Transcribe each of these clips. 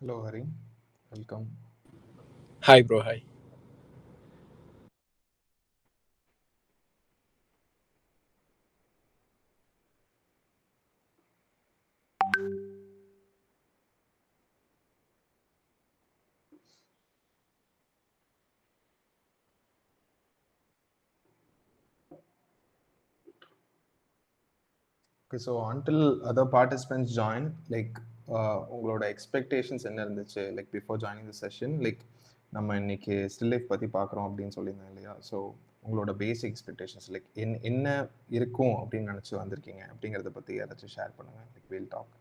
Hello, Hari. Welcome. Hi, bro. Hi. Okay, so until other participants join, உங்களோட expectations என்ன இருந்துச்சு like before joining the session like நம்ம இன்னைக்கு still life பற்றி பார்க்குறோம் அப்படின்னு சொல்லியிருந்தேன் இல்லையா? ஸோ உங்களோட பேசிக் எக்ஸ்பெக்டேஷன்ஸ் லைக் என்ன இருக்கும் அப்படின்னு நினச்சி வந்திருக்கீங்க அப்படிங்கிறத பற்றி யாராச்சும் ஷேர் பண்ணுங்கள் லைக் வில் டாக்.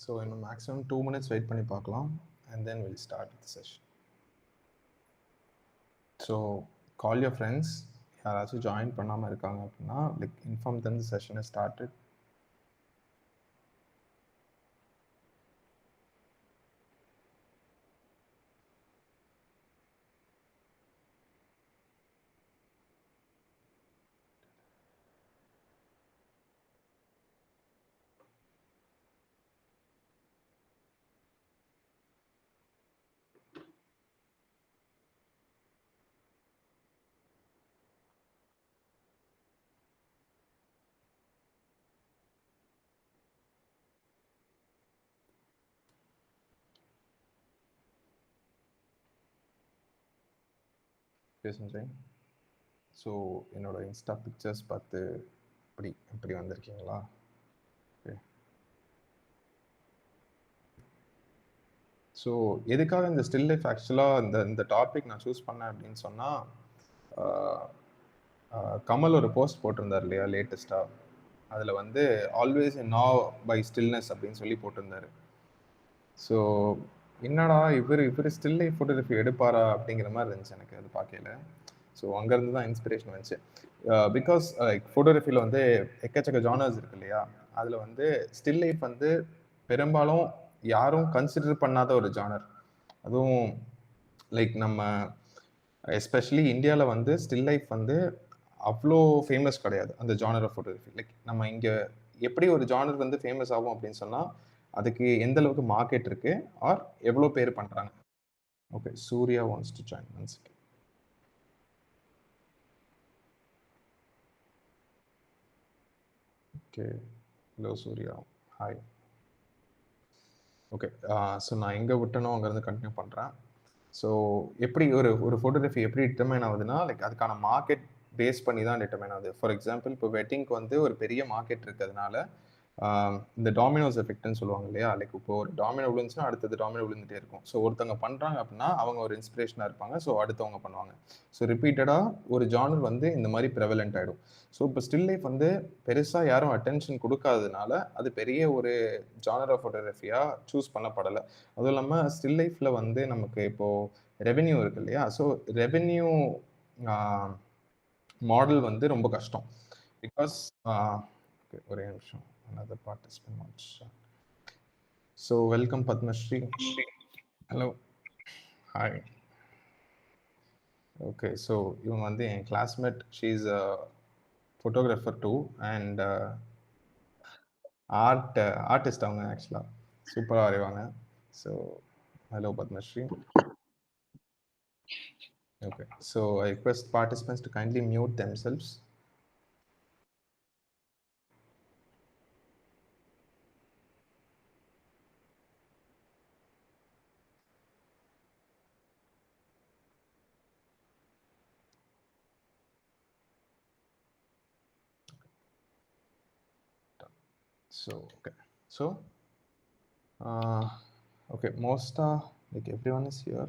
ஸோ இன்னும் மேக்ஸிமம் 2 minutes வெயிட் பண்ணி பார்க்கலாம் and then will start the session. So call your friends, யாராச்சும் ஜாயின் பண்ணாமல் இருக்காங்க அப்படின்னா like inform then the session started. Sanjay, so என்னோட இன்ஸ்டா பிக்சர்ஸ் பார்த்து இப்படி வந்திருக்கீங்களா? ஓகே. ஸோ எதுக்காக இந்த ஸ்டில் லைஃப் ஆக்சுவலாக இந்த டாபிக் நான் சூஸ் பண்ணேன் அப்படின்னு சொன்னால், கமல் ஒரு போஸ்ட் போட்டிருந்தார் இல்லையா லேட்டஸ்ட்டாக, அதில் வந்து always in know by stillness அப்படின்னு சொல்லி போட்டிருந்தாரு. ஸோ என்னடா இவர் ஸ்டில் லைஃப் ஃபோட்டோகிராஃபி எடுப்பாரா அப்படிங்கிற மாதிரி இருந்துச்சு எனக்கு அது பார்க்கல. ஸோ அங்கேருந்து தான் இன்ஸ்பிரேஷன் வந்துச்சு. பிகாஸ் ஃபோட்டோகிராஃபியில் வந்து எக்கச்சக்க ஜானர்ஸ் இருக்கு இல்லையா? அதில் வந்து ஸ்டில் லைஃப் வந்து பெரும்பாலும் யாரும் கன்சிடர் பண்ணாத ஒரு ஜானர். அதுவும் லைக் நம்ம எஸ்பெஷலி இந்தியாவில் வந்து ஸ்டில் லைஃப் வந்து அவ்வளோ ஃபேமஸ் கிடையாது அந்த ஜானர் ஆஃப் ஃபோட்டோகிராஃபி. லைக் நம்ம இங்கே எப்படி ஒரு ஜானர் வந்து ஃபேமஸ் ஆகும் அப்படின்னு சொன்னால் அதுக்கு எந்த அளவுக்கு மார்க்கெட் இருக்கு ஆர் எவ்வளோ பேர் பண்ணுறாங்க. Okay, Surya wants to join. One second. Okay, hello Surya, hi. Okay, so நான் எங்கே விட்டனோ அங்கேருந்து கண்டினியூ பண்ணுறேன். ஸோ எப்படி ஒரு ஒரு ஃபோட்டோகிராஃபி எப்படி டிட்டர்மைன் ஆகுதுன்னா லைக் அதுக்கான மார்க்கெட் பேஸ் பண்ணி தான் டிட்டர்மைன் ஆகுது. ஃபார் எக்ஸாம்பிள் இப்போ வெட்டிங்க்கு வந்து ஒரு பெரிய மார்க்கெட் இருக்கிறதுனால இந்த டாமினோஸ் எஃபெக்ட்னு சொல்லுவாங்க இல்லையா? லைக் இப்போ ஒரு டாமினோ விழுந்துச்சுன்னா அடுத்தது டாமினோ விழுந்துட்டே இருக்கும். ஸோ ஒருத்தவங்க பண்ணுறாங்க அப்படின்னா அவங்க ஒரு இன்ஸ்பிரேஷனாக இருப்பாங்க. ஸோ அடுத்தவங்க பண்ணுவாங்க. ஸோ ரிப்பீட்டடாக ஒரு ஜானர் வந்து இந்த மாதிரி ப்ரெவலண்ட் ஆகிடும். ஸோ இப்போ ஸ்டில் லைஃப் வந்து பெருசாக யாரும் அட்டென்ஷன் கொடுக்காததுனால அது பெரிய ஒரு ஜானர் ஆஃப் ஃபோட்டோகிராஃபியாக சூஸ் பண்ணப்படலை. அதுவும் இல்லாமல் ஸ்டில் லைஃப்பில் வந்து நமக்கு இப்போது ரெவென்யூ இருக்கு இல்லையா? ஸோ ரெவென்யூ மாடல் வந்து ரொம்ப கஷ்டம். பிகாஸ் ஒரே நிமிஷம், another participant wants. So welcome Padmashri. Hello. Hi. Okay, so இவங்க வந்து என் classmate. She is a photographer too and artist அவங்க ஆக்சுவலாக சூப்பராக வரைவாங்க. So hello Padmashri. Okay, so I request participants to kindly mute themselves. So okay, so okay, most like everyone is here.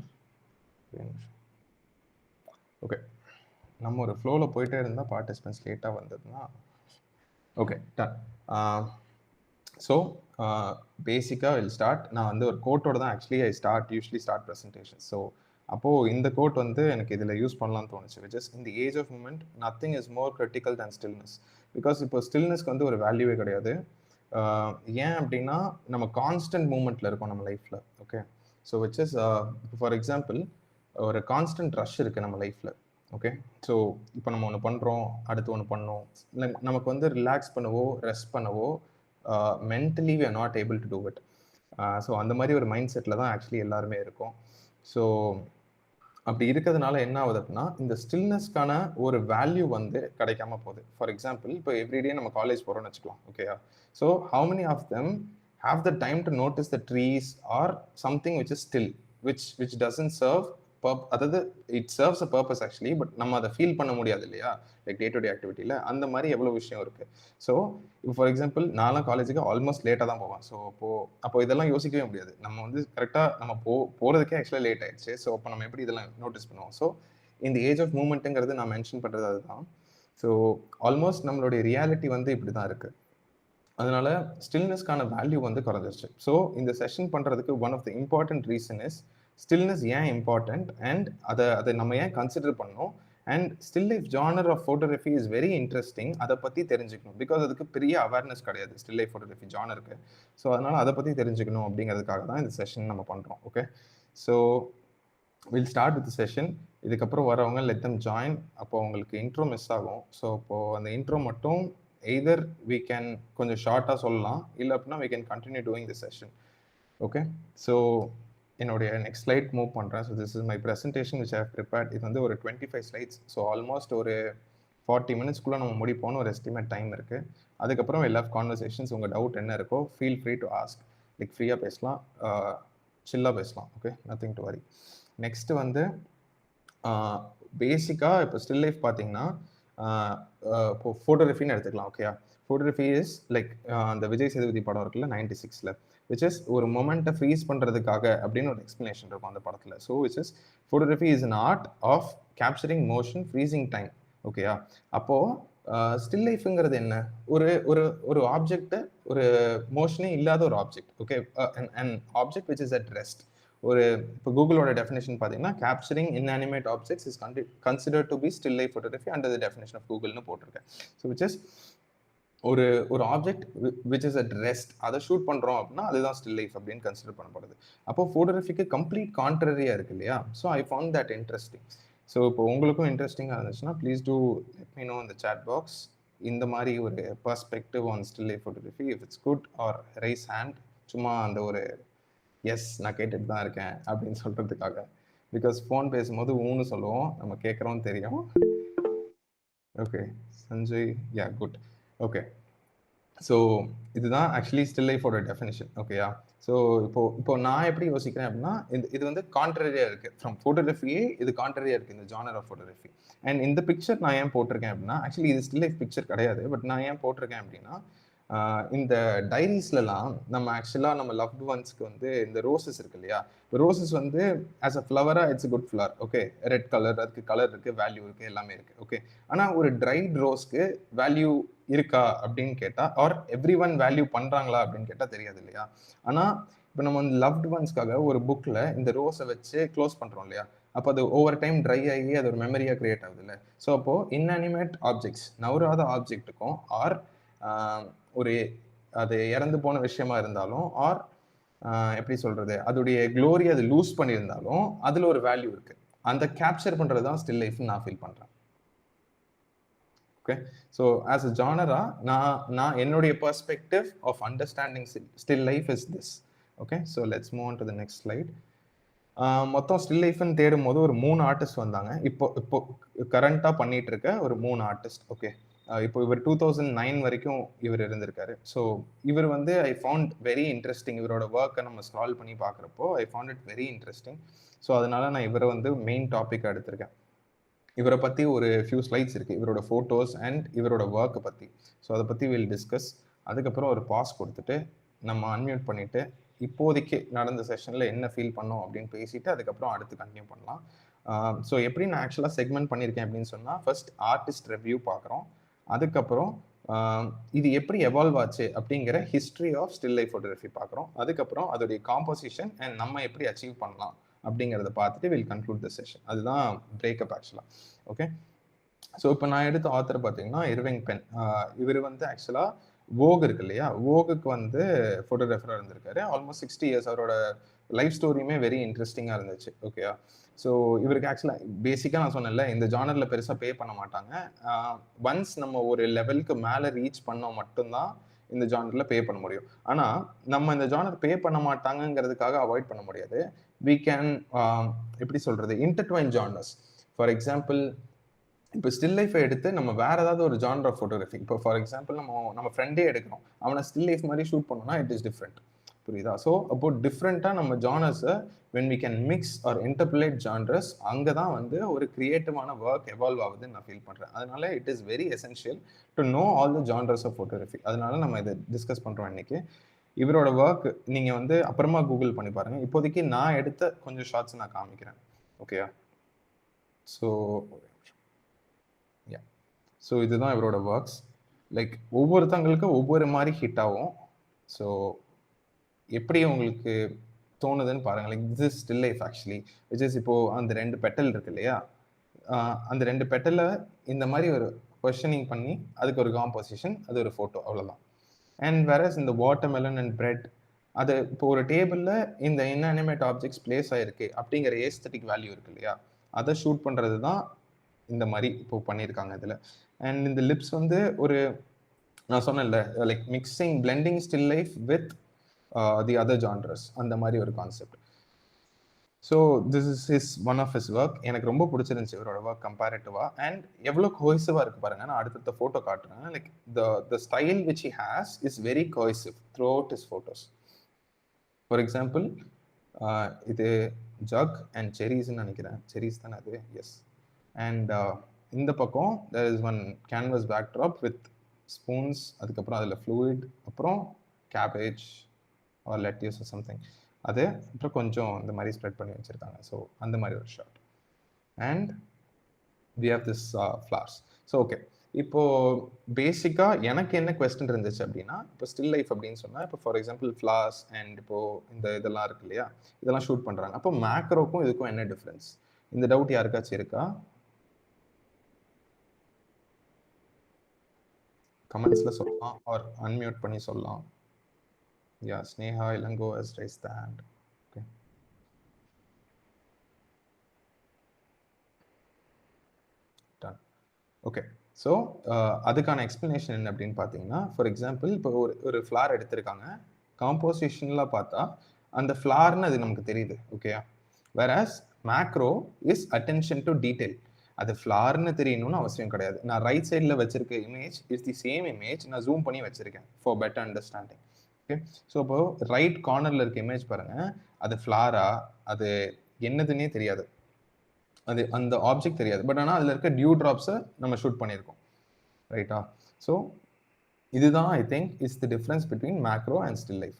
Okay, நம்ம ஒரு ஃப்ளோவில் போயிட்டே இருந்தால் பார்ட்டிசிபென்ட்ஸ் லேட்டாக வந்ததுன்னா ஓகே டன். ஸோ பேசிக்காக வில் ஸ்டார்ட். நான் வந்து ஒரு கோட்டோட தான் actually usually start presentation. So அப்போது இந்த கோட் வந்து எனக்கு இதில் யூஸ் பண்ணலாம்னு தோணுச்சு. Which is, in the age of moment nothing is more critical than stillness. Because இப்போ ஸ்டில்னஸ்க்கு வந்து ஒரு வேல்யூவே கிடையாது. ஏன் அப்படின்னா நம்ம கான்ஸ்டன்ட் மூமெண்ட்டில் இருக்கோம் நம்ம லைஃப்பில். Okay, so which is for example ஒரு கான்ஸ்டன்ட் ரஷ் இருக்குது நம்ம லைஃப்பில். ஓகே, ஸோ இப்போ நம்ம ஒன்று பண்ணுறோம், அடுத்து ஒன்று பண்ணோம். நமக்கு வந்து ரிலாக்ஸ் பண்ணவோ ரெஸ்ட் பண்ணவோ mentally we are not able to do it. So அந்த மாதிரி ஒரு மைண்ட் செட்டில் தான் ஆக்சுவலி எல்லாருமே இருக்கும். ஸோ அப்படி இருக்கிறதுனால என்ன ஆகுது அப்படின்னா, இந்த ஸ்டில்னஸ்க்கான ஒரு வேல்யூ வந்து கிடைக்காம போகுது. ஃபார் எக்ஸாம்பிள், இப்போ எவ்ரிடே நம்ம காலேஜ் போகிறோம்னு வச்சுக்கலாம். ஓகேயா, so how many of them have the time to notice the trees or something which is still, which doesn't serve அதாவது it serves a purpose actually, but நம்ம அதை ஃபீல் பண்ண முடியாது இல்லையா, லைக் டே டு டே ஆக்டிவிட்டியில். அந்த மாதிரி எவ்வளோ விஷயம் இருக்குது. ஸோ இப்போ ஃபார் எக்ஸாம்பிள், நான்லாம் காலேஜுக்கு ஆல்மோஸ்ட் லேட்டாக தான் போவேன். ஸோ அப்போ இதெல்லாம் யோசிக்கவே முடியாது. நம்ம வந்து கரெக்டாக நம்ம போகிறதுக்கே ஆக்சுவலாக லேட் ஆயிடுச்சு. ஸோ அப்போ நம்ம எப்படி இதெல்லாம் நோட்டீஸ் பண்ணுவோம்? ஸோ இந்த ஏஜ் ஆஃப் மூமெண்ட்டுங்கிறது நான் மென்ஷன் பண்ணுறது அதுதான். ஸோ ஆல்மோஸ்ட் நம்மளுடைய ரியாலிட்டி வந்து இப்படி தான் இருக்குது. அதனால ஸ்டில்னஸ்க்கான வேல்யூ வந்து குறைஞ்சிருச்சு. ஸோ இந்த செஷன் பண்ணுறதுக்கு one of the important reason is stillness ஏன் இம்பார்ட்டன்ட் அண்ட் அதை நம்ம ஏன் கன்சிடர் பண்ணோம், and still life genre of photography is very interesting. அதை பற்றி தெரிஞ்சுக்கணும். பிகாஸ் அதுக்கு பெரிய அவேர்னஸ் கிடையாது ஸ்டில் லைஃப் ஃபோட்டோகிராஃபி ஜானருக்கு. ஸோ அதனால் அதை பற்றி தெரிஞ்சுக்கணும் அப்படிங்கிறதுக்காக தான் இந்த செஷன் நம்ம பண்ணுறோம். Okay, so will start with session. இதுக்கப்புறம் வரவங்க லெட் தம் ஜாயின். அப்போ உங்களுக்கு இன்ட்ரோ மிஸ் ஆகும். ஸோ அப்போது அந்த இன்ட்ரோ மட்டும் எய்தர் we can கொஞ்சம் ஷார்ட்டாக சொல்லலாம், இல்லை அப்படின்னா we can continue doing the session. Okay, so என்னுடைய நெக்ஸ்ட் ஸ்லைட் மூவ் பண்ணுறேன். So this is my presentation which I have prepared. இது வந்து ஒரு 25 slides. ஸோ ஆல்மோஸ்ட் ஒரு 40 minutesக்குள்ளே நம்ம முடிப்போன்னு ஒரு எஸ்டிமேட் டைம் இருக்குது. அதுக்கப்புறம் we'll have conversations. உங்கள் டவுட் என்ன இருக்கோ feel free to ask. Like ஃப்ரீயாக பேசலாம், சில்லாக பேசலாம். Okay, nothing to worry. Next வந்து பேசிக்காக இப்போ ஸ்டில் லைஃப் பார்த்தீங்கன்னா இப்போ ஃபோட்டோகிராஃபின்னு எடுத்துக்கலாம். ஓகேயா, ஃபோட்டோகிராஃபி இஸ் லைக் அந்த விஜய் சேதுபதி படம் இருக்குல்ல 96ல், விச் இஸ் ஒரு மொமெண்ட்டை ஃப்ரீஸ் பண்ணுறதுக்காக அப்படின்னு ஒரு எக்ஸ்பிளனேஷன் இருக்கும் அந்த படத்தில். So which is photography is an art of capturing motion, freezing time. ஓகேயா, அப்போது ஸ்டில் லைஃப்ங்கிறது என்ன? ஒரு ஒரு ஒரு ஆப்ஜெக்டை, ஒரு மோஷனே இல்லாத ஒரு object. Okay, and object which is at rest. ஒரு இப்போ கூகுளோட டெஃபினேஷன் பார்த்தீங்கன்னா, capturing inanimate objects is considered to be still life photography under the definition of கூகுள்னு போட்டிருக்கேன். ஸோ விச் இஸ் ஒரு object which is at rest, அதை shoot பண்ணுறோம் அப்படின்னா அதுதான் ஸ்டில் லைஃப் அப்படின்னு கன்சிடர் பண்ணப்படுது. அப்போ ஃபோட்டோகிராஃபிக்கு கம்ப்ளீட் கான்ட்ரரியாக இருக்கு இல்லையா? So I found that interesting. So இப்போ உங்களுக்கும் இன்ட்ரெஸ்டிங்காக இருந்துச்சுன்னா please do let me know in the chat box. இந்த மாதிரி ஒரு perspective on still life photography, if it's good or raise hand. சும்மா அந்த ஒரு எஸ் நான் கேட்டுட்டு தான் இருக்கேன் அப்படின்னு சொல்கிறதுக்காக. பிகாஸ் ஃபோன் பேசும்போது ஊன்னு சொல்லுவோம், நம்ம கேட்குறோன்னு தெரியும். ஓகே, சஞ்சய், யா குட். ஓகே, ஸோ இதுதான் ஆக்சுவலி ஸ்டில் லைஃபோட டெஃபினிஷன். ஓகேயா, ஸோ இப்போ நான் எப்படி யோசிக்கிறேன் அப்படின்னா, இது வந்து கான்ட்ரரியாக இருக்குது ஃப்ரம் ஃபோட்டோகிராஃபியே. இது கான்ட்ரரியாக இருக்குது இந்த ஜானர் ஆஃப் ஃபோட்டோகிராஃபி. அண்ட் இந்த பிக்சர் நான் ஏன் போட்டிருக்கேன் அப்படின்னா, ஆக்சுவலி இது ஸ்டில் லைஃப் பிக்சர் கிடையாது, பட் நான் ஏன் போட்டிருக்கேன் அப்படின்னா, இந்த டைரிஸ்லலாம் நம்ம ஆக்சுவலாக நம்ம லவ்ட் ஒன்ஸ்க்கு வந்து இந்த ரோசஸ் இருக்கு இல்லையா, ரோசஸ் வந்து ஆஸ் அ ஃப்ளவராக it's good flower. Okay, red colour, அதுக்கு கலர் இருக்குது, வேல்யூ இருக்குது, எல்லாமே இருக்குது. ஓகே, ஆனால் ஒரு ட்ரைட் ரோஸ்க்கு வேல்யூ இருக்கா அப்படின்னு கேட்டால், ஆர் எவ்ரி ஒன் வேல்யூ பண்ணுறாங்களா அப்படின்னு கேட்டால் தெரியாது இல்லையா? ஆனால் இப்போ நம்ம வந்து லவ்ட் ஒன்ஸ்க்காக ஒரு புக்கில் இந்த ரோஸை வச்சு க்ளோஸ் பண்ணுறோம் இல்லையா, அப்போ அது ஓவர் டைம் ட்ரை ஆகி அது ஒரு மெமரியாக கிரியேட் ஆகுது இல்லை? ஸோ அப்போது இன்அனிமேட் ஆப்ஜெக்ட்ஸ், நவராத ஆப்ஜெக்ட்டுக்கும் ஆர் ஒரு அது இறந்து போன விஷயமா இருந்தாலும், ஆர் எப்படி சொல்கிறது, அதோடைய க்ளோரி அது லூஸ் பண்ணியிருந்தாலும் அதில் ஒரு வேல்யூ இருக்குது. அந்த கேப்சர் பண்ணுறது தான் ஸ்டில் லைஃப்னு நான் ஃபீல் பண்ணுறேன். ஓகே, ஸோ ஆஸ் அ ஜானரா நான் என்னுடைய perspective of understanding still life is this. Okay, so let's move on to the next slide. மொத்தம் ஸ்டில் லைஃப்னு தேடும் போது ஒரு 3 ஆர்டிஸ்ட் வந்தாங்க. இப்போ கரண்ட்டாக பண்ணிட்டு இருக்க ஒரு 3 ஆர்டிஸ்ட். ஓகே, இப்போ இவர் 2009 வரைக்கும் இவர் இருந்திருக்காரு. ஸோ இவர் வந்து ஐ ஃபவுண்ட் வெரி இன்ட்ரெஸ்டிங். இவரோட ஒர்க்கை நம்ம ஸ்க்ரால் பண்ணி பார்க்குறப்போ I found it very interesting. So அதனால நான் இவரை வந்து மெயின் டாப்பிக்காக எடுத்திருக்கேன். இவரை பற்றி ஒரு ஃபியூ ஸ்லைட்ஸ் இருக்குது, இவரோட ஃபோட்டோஸ் அண்ட் இவரோட ஒர்க்கை பற்றி. ஸோ அதை பற்றி வில் டிஸ்கஸ். அதுக்கப்புறம் ஒரு பாஸ் கொடுத்துட்டு நம்ம அன்மியூட் பண்ணிவிட்டு இப்போதைக்கு நடந்த செஷனில் என்ன ஃபீல் பண்ணோம் அப்படின்னு பேசிட்டு அதுக்கப்புறம் அடுத்து கண்டினியூ பண்ணலாம். ஸோ எப்படி நான் ஆக்சுவலாக செக்மெண்ட் பண்ணியிருக்கேன் அப்படின்னு சொன்னால், ஃபர்ஸ்ட் ஆர்டிஸ்ட் ரிவ்யூ பார்க்குறோம். அதுக்கப்புறம் இது எப்படி எவால்வ் ஆச்சு அப்படிங்கிற history of still life photography பார்க்குறோம். அதுக்கப்புறம் அதோடைய காம்போசிஷன் அண்ட் நம்ம எப்படி அச்சீவ் பண்ணலாம் அப்படிங்கிறத பார்த்துட்டு வில் கன்க்ளூட் த செஷன். அதுதான் பிரேக்கப் ஆக்சுவலாக. ஓகே, ஸோ இப்போ நான் எடுத்த ஆத்தர் பார்த்தீங்கன்னா இர்விங் பென். இவர் வந்து ஆக்சுவலாக வோக் இருக்கு இல்லையா, வோகுக்கு வந்து ஃபோட்டோகிராஃபராக இருந்திருக்காரு. Almost 60 years. அவரோட லைஃப் ஸ்டோரியுமே வெரி இன்ட்ரெஸ்டிங்காக இருந்துச்சு. ஓகேயா, ஸோ இவருக்கு ஆக்சுவலாக பேசிக்காக நான் சொன்னேன்ல, இந்த ஜானரில் பெருசாக பே பண்ண மாட்டாங்க. ஒன்ஸ் நம்ம ஒரு லெவலுக்கு மேலே ரீச் பண்ணோம் மட்டும்தான் இந்த ஜானரில் பே பண்ண முடியும். ஆனால் நம்ம இந்த ஜானர் பே பண்ண மாட்டாங்கங்கிறதுக்காக அவாய்ட் பண்ண முடியாது. வி கேன் எப்படி சொல்கிறது, இன்டர்ட்வைன் ஜானர்ஸ். ஃபார் எக்ஸாம்பிள், இப்போ ஸ்டில் லைஃபை எடுத்து நம்ம வேற ஏதாவது ஒரு ஜானர் ஆஃப் ஃபோட்டோகிராஃபி, இப்போ ஃபார் எக்ஸாம்பிள் நம்ம ஃப்ரெண்டே எடுக்கிறோம், அவனை ஸ்டில் லைஃப் மாதிரி ஷூட் பண்ணோம்னா இட் இஸ் டிஃப்ரெண்ட். புரியுதா? ஸோ அப்போ டிஃப்ரெண்ட்டாக நம்ம ஜானர்ஸை when we can mix or interplayed genres, அங்கே தான் வந்து ஒரு கிரியேட்டிவான ஒர்க் எவால்வ் ஆகுதுன்னு நான் ஃபீல் பண்ணுறேன். அதனால it is very essential to know all the genres of photography. அதனால நம்ம இதை டிஸ்கஸ் பண்ணுறோம் இன்னைக்கு. இவரோட ஒர்க் நீங்கள் வந்து அப்புறமா கூகுள் பண்ணி பாருங்கள். இப்போதைக்கு நான் எடுத்த கொஞ்சம் ஷார்ட்ஸ் நான் காமிக்கிறேன். ஓகேயா? ஸோ ஸோ இதுதான் இவரோட ஒர்க்ஸ். லைக் ஒவ்வொருத்தங்களுக்கும் ஒவ்வொரு மாதிரி ஹிட் ஆகும். ஸோ எப்படி உங்களுக்கு தோணுதுன்னு பாருங்கள். Like this is still life actually, which is இப்போ அந்த 2 பெட்டல் இருக்கு இல்லையா, அந்த 2 பெட்டலை இந்த மாதிரி ஒரு கொஸ்டனிங் பண்ணி அதுக்கு ஒரு காம்போசிஷன், அது ஒரு ஃபோட்டோ, அவ்வளோதான். அண்ட் வேறஸ் இந்த வாட்டர்மெலன் அண்ட் பிரெட், அது இப்போ ஒரு டேபிளில் இந்த இன்அனிமேட் ஆப்ஜெக்ட்ஸ் பிளேஸ் ஆகிருக்கு அப்படிங்கிற ஏஸ்தட்டிக் வேல்யூ இருக்கு இல்லையா, அதை ஷூட் பண்ணுறது தான் இந்த மாதிரி இப்போ பண்ணியிருக்காங்க இதில். அண்ட் இந்த லிப்ஸ் வந்து ஒரு, நான் சொன்னேன்ல, like mixing blending still life with the other genres, அந்த மாதிரி ஒரு concept. So this is is one of his work. எனக்கு ரொம்ப பிடிச்சிருந்துச்சு இவரோட ஒர்க் கம்பேரிட்டிவா. அண்ட் எவ்வளோ கோஹெசிவாக இருக்குது பாருங்க. நான் அடுத்த ஃபோட்டோ காட்டுறேன். Like the style which he has is very cohesive through out his photos. For example, இது ஜக் அண்ட் செரீஸ்ன்னு நினைக்கிறேன், செரீஸ் தானே அது, எஸ். அண்ட் இந்த பக்கம் there is one canvas backdrop with spoons, அதுக்கப்புறம் அதில் fluid, அப்புறம் cabbage or lettuce or something, அது அப்புறம் கொஞ்சம் இந்த மாதிரி ஸ்ப்ரெட் பண்ணி வச்சுருக்காங்க. ஸோ அந்த மாதிரி ஒரு shot. And we have this flowers. So okay, இப்போது பேசிக்காக எனக்கு என்ன கொஸ்டின் இருந்துச்சு அப்படின்னா, இப்போ ஸ்டில் லைஃப் அப்படின்னு சொன்னால், இப்போ ஃபார் எக்ஸாம்பிள் ஃப்ளார்ஸ் அண்ட் இப்போது இந்த இதெல்லாம் இருக்கு இல்லையா, இதெல்லாம் ஷூட் பண்ணுறாங்க. அப்போ மேக்ரோக்கும் இதுக்கும் என்ன டிஃப்ரென்ஸ்? இந்த டவுட் யாருக்காச்சும் இருக்கா? கமெண்ட்ஸ்ல சொல்லலாம் ஆர் அன்மியூட் பண்ணி சொல்லலாம். Yeah, Sneha Ilango has raised the hand. Okay, done. Okay, so அதுக்கான எக்ஸ்பிளனேஷன் என்ன அப்படின்னு பார்த்தீங்கன்னா, ஃபார் எக்ஸாம்பிள் இப்போ ஒரு ஃப்ளார் எடுத்திருக்காங்க. காம்போசிஷன்லாம் பார்த்தா அந்த ஃப்ளார்னு அது நமக்கு தெரியுது. ஓகேயா? Whereas macro is attention to detail. அது ஃப்ளார்னு தெரியணும்னு அவசியம் கிடையாது. நான் ரைட் சைடில் வச்சிருக்க image is the same image, நான் ஜூம் பண்ணி வச்சிருக்கேன் for better understanding. Okay, so இப்போ ரைட் கார்னரில் இருக்க இமேஜ் பாருங்க, அது ஃப்ளாரா, அது என்னதுன்னே தெரியாது, அது அந்த ஆப்ஜெக்ட் தெரியாது. பட் ஆனால் அதில் இருக்க டியூ ட்ராப்ஸை நம்ம ஷூட் பண்ணியிருக்கோம், ரைட்டா? ஸோ இதுதான் I think is the difference between macro and still life.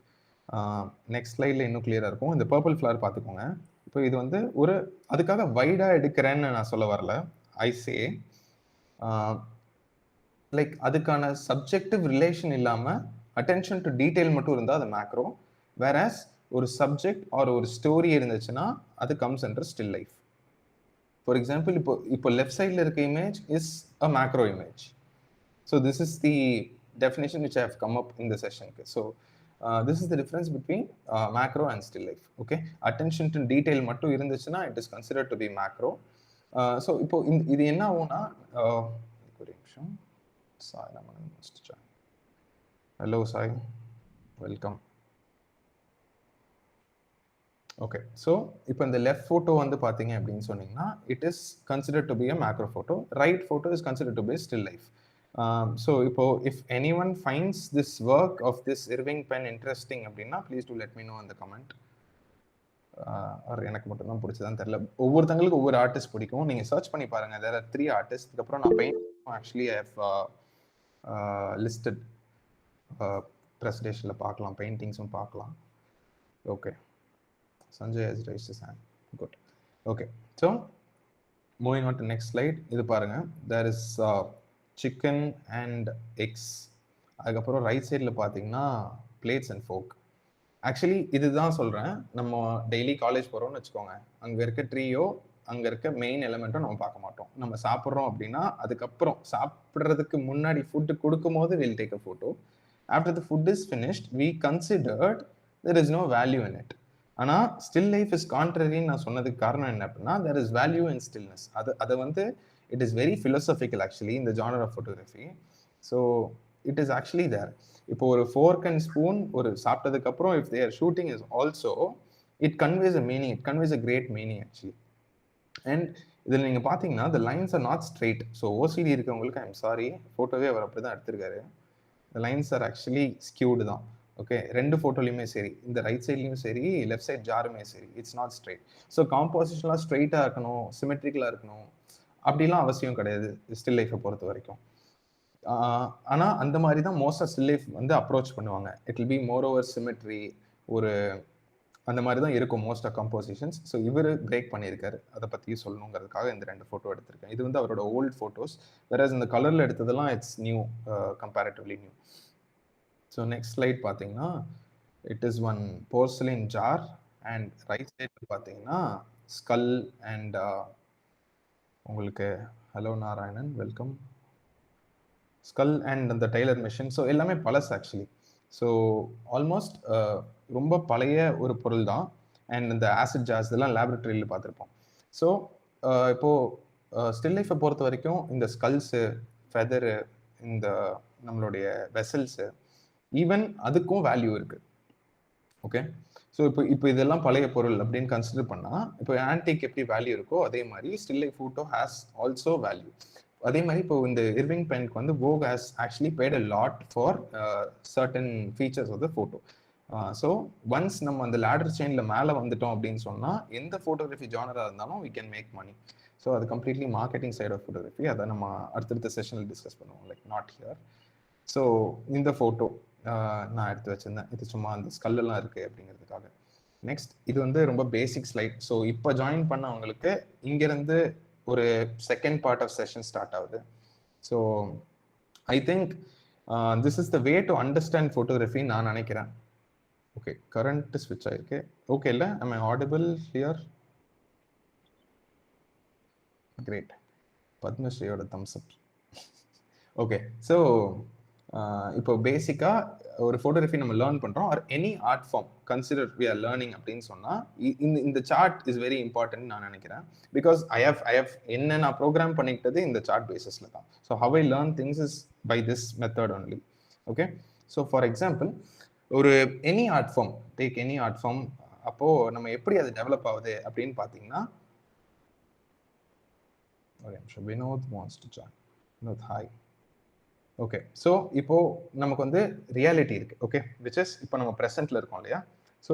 Next ஸ்லைடில் இன்னும் கிளியராக இருக்கும். இந்த பர்பிள் ஃப்ளவர் பார்த்துக்கோங்க. இப்போ இது வந்து ஒரு அதுக்காக வைடாக எடுக்கிறேன்னு நான் சொல்ல வரல. ஐ சே லைக் அதுக்கான சப்ஜெக்டிவ் ரிலேஷன் இல்லாமல் அட்டென்ஷன் டு டீட்டெயில் மட்டும் இருந்தால் அது மேக்ரோ. வேறஸ் ஒரு சப்ஜெக்ட் ஆர் ஒரு ஸ்டோரி இருந்துச்சுன்னா அது comes under still life. For example, இப்போ லெஃப்ட் சைடில் இருக்க image is a macro image. So this is the definition which I have come up in the session. Okay, so this is the difference between macro and still life. Okay, attention to detail மட்டும் இருந்துச்சுன்னா it is considered to be macro. So இப்போ இது என்ன ஆகும்னா, ஒரு நிமிஷம், சாய் நம்ம முடிச்சிட்டா. Hello Sai, welcome. Okay, so இப்போ இந்த லெஃப்ட் ஃபோட்டோ வந்து பார்த்தீங்க அப்படின்னு சொன்னீங்கன்னா it is considered to be a macro photo. Right photo is considered to be still life. So இப்போ if anyone finds this work of this Irving Penn interesting அப்படின்னா please do let me know in the comment. எனக்கு மட்டும் தான் பிடிச்சதான்னு தெரியல, ஒவ்வொருத்தங்களுக்கு ஒவ்வொரு artist பிடிக்கும். நீங்கள் search பண்ணி பாருங்க, there are 3 artists. அதுக்கப்புறம் நான் paint actually I have listed. ப்ரெசன்டேஷனில் பார்க்கலாம், பெயிண்டிங்ஸும் பார்க்கலாம். Okay, Sanjay has raised his hand. Good. Okay, so moving on to next slide. இது பாருங்க, there is chicken and eggs. அதுக்கப்புறம் ரைட் சைடில் பார்த்தீங்கன்னா பிளேட்ஸ் அண்ட் ஃபோக். ஆக்சுவலி இதுதான் சொல்கிறேன், நம்ம டெய்லி காலேஜ் போகிறோம்னு வச்சுக்கோங்க, அங்கே இருக்க ட்ரீயோ அங்கே இருக்க மெயின் எலிமெண்ட்டும் நம்ம பார்க்க மாட்டோம். நம்ம சாப்பிட்றோம் அப்படின்னா அதுக்கப்புறம் சாப்பிட்றதுக்கு முன்னாடி ஃபுட்டு கொடுக்கும் போது will take a photo. After the food is finished we considered there is no value in it. ஆனால் ஸ்டில் லைஃப் இஸ் கான்ட்ரரின்னு நான் சொன்னதுக்கு காரணம் என்ன அப்படின்னா, there is value in stillness. அதை வந்து it is very philosophical actually இந்த genre of photography. So it is actually there. இப்போ ஒரு ஃபோர்க் அண்ட் ஸ்பூன் ஒரு சாப்பிட்டதுக்கு அப்புறம் if there shooting is also it conveys a meaning, it conveys a great meaning actually. And இதில் நீங்கள் பார்த்தீங்கன்னா the lines are not straight. So OCD இருக்கவங்களுக்கு I'm sorry, ஃபோட்டோவே அவர் அப்படி தான் எடுத்திருக்காரு. The lines are actually skewed தான். ஓகே, ரெண்டு ஃபோட்டோலையுமே சரி, இந்த ரைட் சைட்லையும் சரி லெஃப்ட் சைட் ஜாருமே சரி, இட்ஸ் நாட் ஸ்ட்ரெயிட். ஸோ காம்போசிஷன்லாம் ஸ்ட்ரெயிட்டாக இருக்கணும், சிமெட்ரிக்கலாக இருக்கணும் அப்படிலாம் அவசியம் கிடையாது ஸ்டில் லைஃப்பை பொறுத்த வரைக்கும். ஆனால் அந்த மாதிரி தான் மோஸ்ட்டாக ஸ்டில் லைஃப் வந்து அப்ரோச் பண்ணுவாங்க. It will be more over symmetry, ஒரு அந்த மாதிரி தான் இருக்கும் மோஸ்ட் ஆஃப் கம்போசிஷன்ஸ். ஸோ இவர் பிரேக் பண்ணியிருக்காரு, அதை பற்றி சொல்லணுங்கிறதுக்காக இந்த ரெண்டு ஃபோட்டோ எடுத்திருக்கேன். இது வந்து அவரோட ஓல்டு ஃபோட்டோஸ், வேறஸ் இந்த கலரில் எடுத்ததெல்லாம் it's new, comparatively new. So next slide பார்த்தீங்கன்னா it is one porcelain jar and right சைடில் பார்த்தீங்கன்னா ஸ்கல் அண்ட் உங்களுக்கு hello Narayanan welcome. Skull and அந்த டெய்லர் மிஷின், ஸோ எல்லாமே பழசு ஆக்சுவலி. ஸோ ஆல்மோஸ்ட் ரொம்ப பழைய ஒரு பொருள் தான். அண்ட் இந்த ஆசிட் ஜாஸ் இதெல்லாம் லேபரட்டரியில் பார்த்துருப்போம். ஸோ இப்போது ஸ்டில் லைஃப்பை பொறுத்த வரைக்கும் இந்த ஸ்கல்ஸு, ஃபெதரு, இந்த நம்மளுடைய வெசல்ஸு, ஈவன் அதுக்கும் வேல்யூ இருக்குது. ஓகே, ஸோ இப்போ இதெல்லாம் பழைய பொருள் அப்படின்னு கன்சிடர் பண்ணால், இப்போ ஆன்டிக் எப்படி வேல்யூ இருக்கோ அதே மாதிரி still life photo has also value. அதே மாதிரி இப்போ இந்த இர்விங் பென்க்கு வந்து Vogue has actually paid a lot for certain features of the photo. So once நம்ம அந்த லேடர் செயினில் மேலே வந்துட்டோம் அப்படின்னு சொன்னால் எந்த ஃபோட்டோகிராஃபி ஜானராக இருந்தாலும் we can make money. So அது completely marketing side of photography. அதை நம்ம அடுத்தடுத்த செஷனில் டிஸ்கஸ் பண்ணுவோம், லைக் நாட் ஹியர். ஸோ இந்த ஃபோட்டோ நான் எடுத்து வச்சுருந்தேன், இது சும்மா அந்த ஸ்கல்லெல்லாம் இருக்குது அப்படிங்கிறதுக்காக. நெக்ஸ்ட் இது வந்து ரொம்ப பேசிக் ஸ்லைட். ஸோ இப்போ ஜாயின் பண்ணவங்களுக்கு இங்கேருந்து ஒரு second part of session start ஆகுது. So I think this is the way to understand photography நான் நினைக்கிறேன். ஓகே, கரண்ட் ஸ்விட்ச் ஆயிருக்கு. ஓகே இல்லை, am I audible here? Great, பத்மஸ்ரீயோட தம்ஸ் அப். ஓகே, ஸோ இப்போ பேசிக்காக ஒரு ஃபோட்டோகிராஃபி நம்ம லேர்ன் பண்ணுறோம், or any art form consider we are learning அப்படின்னு சொன்னால் இந்த சார்ட் இஸ் வெரி இம்பார்ட்டன்ட் நான் நினைக்கிறேன். பிகாஸ் ஐ ஹவ் என்ன நான் ப்ரோக்ராம் பண்ணிக்கிட்டது இந்த சார்ட் பேசிஸில் தான். So how I learn things is by this method only. Okay, so for example ஒரு any art form, take any art form, அப்போது நம்ம எப்படி அது டெவலப் ஆகுது அப்படின்னு பார்த்தீங்கன்னா, ஒரு நிமிஷம், Vinod wants to join. Vinod hi. Okay, so இப்போது நமக்கு வந்து ரியாலிட்டி இருக்குது. ஓகே, விச் இஸ் இப்போ நம்ம ப்ரெசென்ட்டில் இருக்கோம் இல்லையா. ஸோ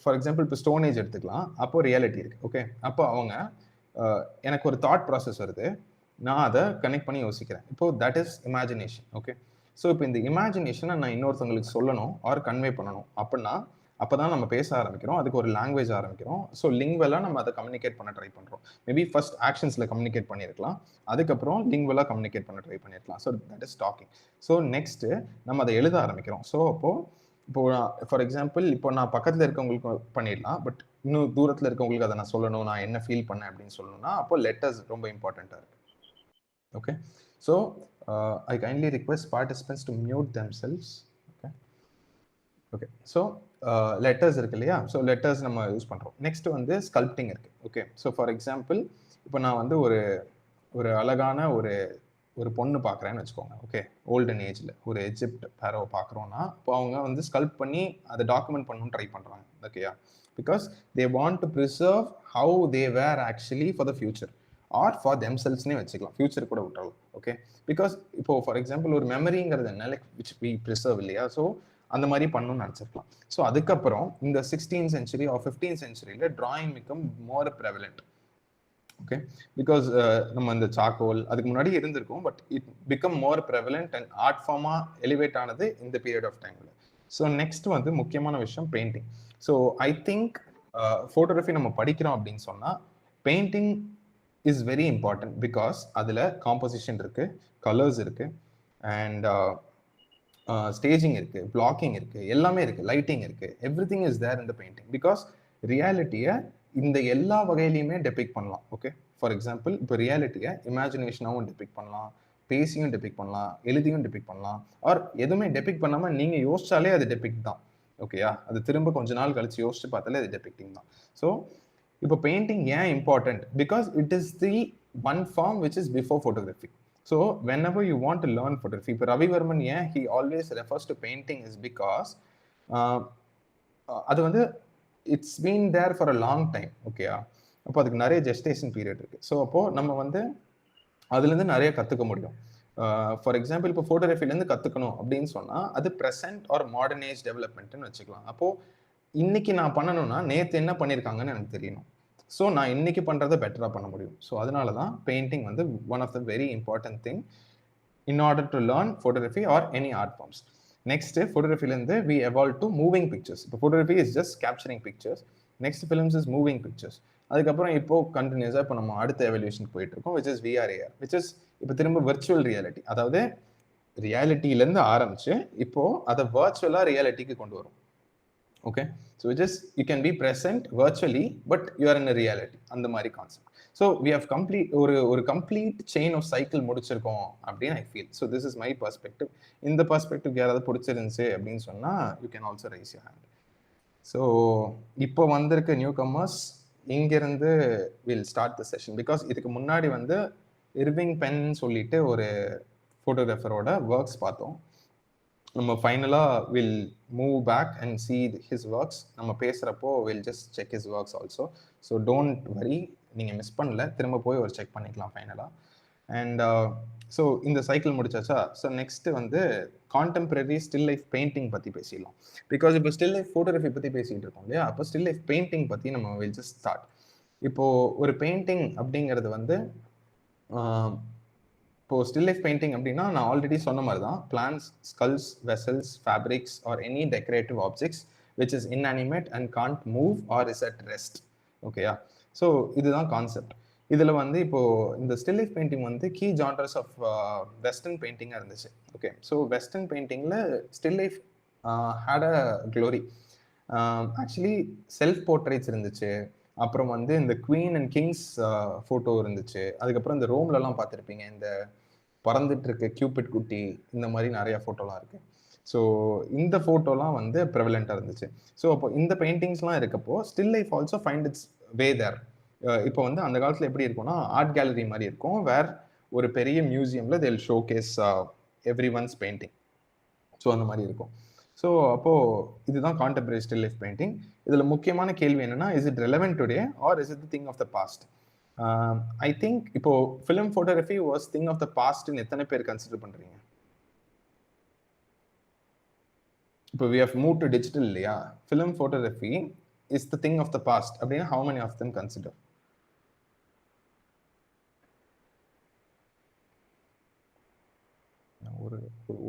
ஃபார் எக்ஸாம்பிள் இப்போ ஸ்டோன் ஏஜ் எடுத்துக்கலாம், அப்போது ரியாலிட்டி இருக்குது. ஓகே, அப்போ அவங்க எனக்கு ஒரு தாட் ப்ராசஸ் வருது, நான் அதை கனெக்ட் பண்ணி யோசிக்கிறேன். இப்போது that is imagination. Okay, so இப்போ இந்த இமேஜினேஷனை நான் இன்னொருத்தவங்களுக்கு சொல்லணும் ஆர் கன்வே பண்ணணும் அப்படின்னா அப்போ தான் நம்ம பேச ஆரம்பிக்கிறோம், அதுக்கு ஒரு லாங்குவேஜ் ஆரம்பிக்கிறோம். ஸோ லிங்வெல்லாக நம்ம அதை கம்யூனிகேட் பண்ண ட்ரை பண்ணுறோம். மேபி ஃபர்ஸ்ட் ஆக்ஷன்ஸில் கம்யூனிகேட் பண்ணியிருக்கலாம், அதுக்கப்புறம் லிங்வெல்லாக கம்யூனிகேட் பண்ண ட்ரை பண்ணியிருக்கலாம். So that is talking. So next நம்ம அதை எழுத ஆரம்பிக்கிறோம். ஸோ இப்போது ஃபார் எக்ஸாம்பிள் இப்போ நான் பக்கத்தில் இருக்கவங்களுக்கு பண்ணிடலாம், பட் இன்னும் தூரத்தில் இருக்கவங்களுக்கு அதை நான் சொல்லணும், நான் என்ன ஃபீல் பண்ணேன் அப்படின்னு சொல்லணும்னா அப்போ லெட்டர்ஸ் ரொம்ப இம்பார்ட்டண்ட்டாக இருக்குது. Okay, so I kindly request participants to mute themselves. Okay, so letters இருக்கு இல்லையா. ஸோ லெட்டர்ஸ் நம்ம யூஸ் பண்ணுறோம். நெக்ஸ்ட் வந்து ஸ்கல்ப்டிங் இருக்குது. ஓகே, ஸோ ஃபார் எக்ஸாம்பிள் இப்போ நான் வந்து ஒரு அழகான ஒரு பொண்ணு பார்க்குறேன்னு வச்சுக்கோங்க. ஓகே, ஓல்டன் ஏஜில் ஒரு எஜிப்ட் பேரோ பார்க்குறோன்னா இப்போ அவங்க வந்து ஸ்கல்ப் பண்ணி அதை டாக்குமெண்ட் பண்ணணும்னு ட்ரை பண்ணுறாங்க. ஓகேயா, because they want to preserve how they were actually for the future or for தெம்செல்ஸ்னே வச்சுக்கலாம், ஃபியூச்சர் கூட விட்டுறலாம். ஓகே, பிகாஸ் இப்போ ஃபார் எக்ஸாம்பிள் ஒரு மெமரிங்கிறது என்ன, லைக் விச் வி ப்ரிசர்வ் இல்லையா. ஸோ அந்த மாதிரி பண்ணணும்னு நினச்சிருக்கலாம். ஸோ அதுக்கப்புறம் இந்த 16th century ஆர் 15th centuryல drawing become more prevalent. Okay, because நம்ம இந்த சாக்கோல் அதுக்கு முன்னாடி இருந்திருக்கும், but it become more prevalent and art ஃபார்மா எலிவேட் ஆனது இந்த period of time. So next வந்து முக்கியமான விஷயம் painting. So I think photography நம்ம படிக்கிறோம் அப்படின்னு சொன்னா painting is very important, because அதுல காம்போசிஷன் இருக்கு, கலர்ஸ் இருக்கு, அண்ட் ஸ்டேஜிங் இருக்கு, பிளாக்கிங் இருக்கு, எல்லாமே இருக்கு, லைட்டிங் இருக்கு, everything is there in the painting. Because ரியாலிட்டியை இந்த எல்லா வகையிலையுமே டெபிக் பண்ணலாம். ஓகே, ஃபார் எக்ஸாம்பிள் இப்போ ரியாலிட்டியை இமேஜினேஷனாகவும் டெபிக் பண்ணலாம், பேசியும் டெபிக் பண்ணலாம், எழுதியும் டெபிக் பண்ணலாம், ஆர் எதுவுமே டெபிக் பண்ணாமல் நீங்கள் யோசிச்சாலே அது டெபிக் தான். ஓகேயா, அது திரும்ப கொஞ்ச நாள் கழிச்சு யோசிச்சு பார்த்தாலே அது டெபிக்டிங் தான். ஸோ இப்போ பெயிண்டிங் ஏன் important? Because it is the one form which is before photography. So whenever you want to learn photography, இப்போ ரவி வர்மன் ஏன் he always refers to painting is because அது வந்து it's been there for a long time. ஓகேயா, அப்போ அதுக்கு நிறைய gestation period இருக்கு. So அப்போ நம்ம வந்து அதுலேருந்து நிறைய கற்றுக்க முடியும். ஃபார் எக்ஸாம்பிள் இப்போ ஃபோட்டோகிராஃபிலேருந்து கற்றுக்கணும் அப்படின்னு சொன்னால் அது ப்ரெசென்ட் ஆர் மாடர்ன் ஏஜ் டெவலப்மெண்ட்னு வச்சுக்கலாம். அப்போது இன்னைக்கு நான் பண்ணணும்னா நேற்று என்ன பண்ணியிருக்காங்கன்னு எனக்கு தெரியணும். ஸோ நான் இன்னைக்கு பண்ணுறதை பெட்டராக பண்ண முடியும். ஸோ அதனால தான் பெயிண்டிங் வந்து one of the very important thing in order to learn photography or any art forms. Next, photography we evolved to moving pictures. இப்போ photography is just capturing pictures. Next films is moving pictures. அதுக்கப்புறம் இப்போ கண்டினியூஸாக இப்போ நம்ம அடுத்த evolution போயிட்டு இருக்கோம், which is VR AR, which is இப்போ திரும்ப விர்ச்சுவல் ரியாலிட்டி. அதாவது ரியாலிட்டியிலேருந்து ஆரம்பிச்சு இப்போ அதை வர்ச்சுவலாக ரியாலிட்டிக்கு கொண்டு வரும். Okay, so just you can be present virtually but you are in reality, அந்த மாதிரி concept. So we have complete ஒரு கம்ப்ளீட் செயின் ஆஃப் சைக்கிள் முடிச்சிருக்கோம் அப்படின்னு I feel. So this is my perspective. இந்த பர்ஸ்பெக்டிவ் யாராவது பிடிச்சிருந்துச்சு அப்படின்னு சொன்னால் you can also raise your hand. So இப்போ வந்திருக்க நியூ கமர்ஸ் இங்கிருந்து will start the session. Because இதுக்கு முன்னாடி வந்து இர்விங் பென் சொல்லிட்டு ஒரு ஃபோட்டோகிராஃபரோட ஒர்க்ஸ் பார்த்தோம். நம்ம ஃபைனலாக will move back and see his works. நம்ம பேசுகிறப்போ will just check his works also. So don't worry, நீங்கள் மிஸ் பண்ணல, திரும்ப போய் ஒரு செக் பண்ணிக்கலாம் ஃபைனலாக. அண்ட் ஸோ இந்த சைக்கிள் முடிச்சாச்சா? ஸோ நெக்ஸ்ட்டு வந்து கான்டெம்பரரி ஸ்டில் லைஃப் பெயிண்டிங் பற்றி பேசிடலாம். பிகாஸ் இப்போ ஸ்டில் லைஃப் ஃபோட்டோகிராஃபி பற்றி பேசிகிட்டு இருக்கோம் இல்லையா, அப்போ ஸ்டில் லைஃப் பெயிண்டிங் பற்றி நம்ம வில் ஜஸ்ட் ஸ்டார்ட். இப்போது ஒரு பெயிண்டிங் அப்படிங்கிறது வந்து இப்போ ஸ்டில் லைஃப் பெயிண்டிங் அப்படின்னா நான் ஆல்ரெடி சொன்ன மாதிரி தான், plants, skulls, vessels, fabrics or any decorative objects which is inanimate and can't move or is at rest. ஓகேயா, ஸோ இதுதான் கான்செப்ட். இதில் வந்து இப்போ இந்த ஸ்டில் லைஃப் பெயிண்டிங் வந்து கீ ஜான்ரஸ் ஆஃப் வெஸ்டர்ன் பெயிண்டிங்காக இருந்துச்சு. ஓகே, ஸோ வெஸ்டர்ன் பெயிண்டிங்கில் still life had a glory. Actually self portraits இருந்துச்சு, அப்புறம் வந்து இந்த குவீன் அண்ட் கிங்ஸ் ஃபோட்டோ இருந்துச்சு, அதுக்கப்புறம் இந்த ரோம்லலாம் பார்த்துருப்பீங்க இந்த பறந்துட்டு இருக்க கியூபிட் குட்டி, இந்த மாதிரி நிறைய ஃபோட்டோலாம் இருக்குது. ஸோ இந்த ஃபோட்டோலாம் வந்து ப்ரெவலண்ட்டாக இருந்துச்சு. ஸோ அப்போ இந்த பெயிண்டிங்ஸ்லாம் இருக்கப்போ still life also find its way there. இப்போ வந்து அந்த காலத்தில் எப்படி இருக்கும்னா ஆர்ட் கேலரி மாதிரி இருக்கும், வேர் ஒரு பெரிய மியூசியமில் they'll showcase everyone's painting. So அந்த மாதிரி இருக்கும். ஸோ அப்போது இதுதான் கான்டெம்பரரி ஸ்டில் லைஃப் பெயிண்டிங். இதில் முக்கியமான கேள்வி என்னன்னா, is it relevant today or is it the thing of the past? I think இப்போ film photography was thing of the பாஸ்ட்னு எத்தனை பேர் கன்சிடர் பண்ணுறீங்க? இப்போ we have move to digital இல்லையா, film photography is the thing of the past அப்படின்னா how many of them consider?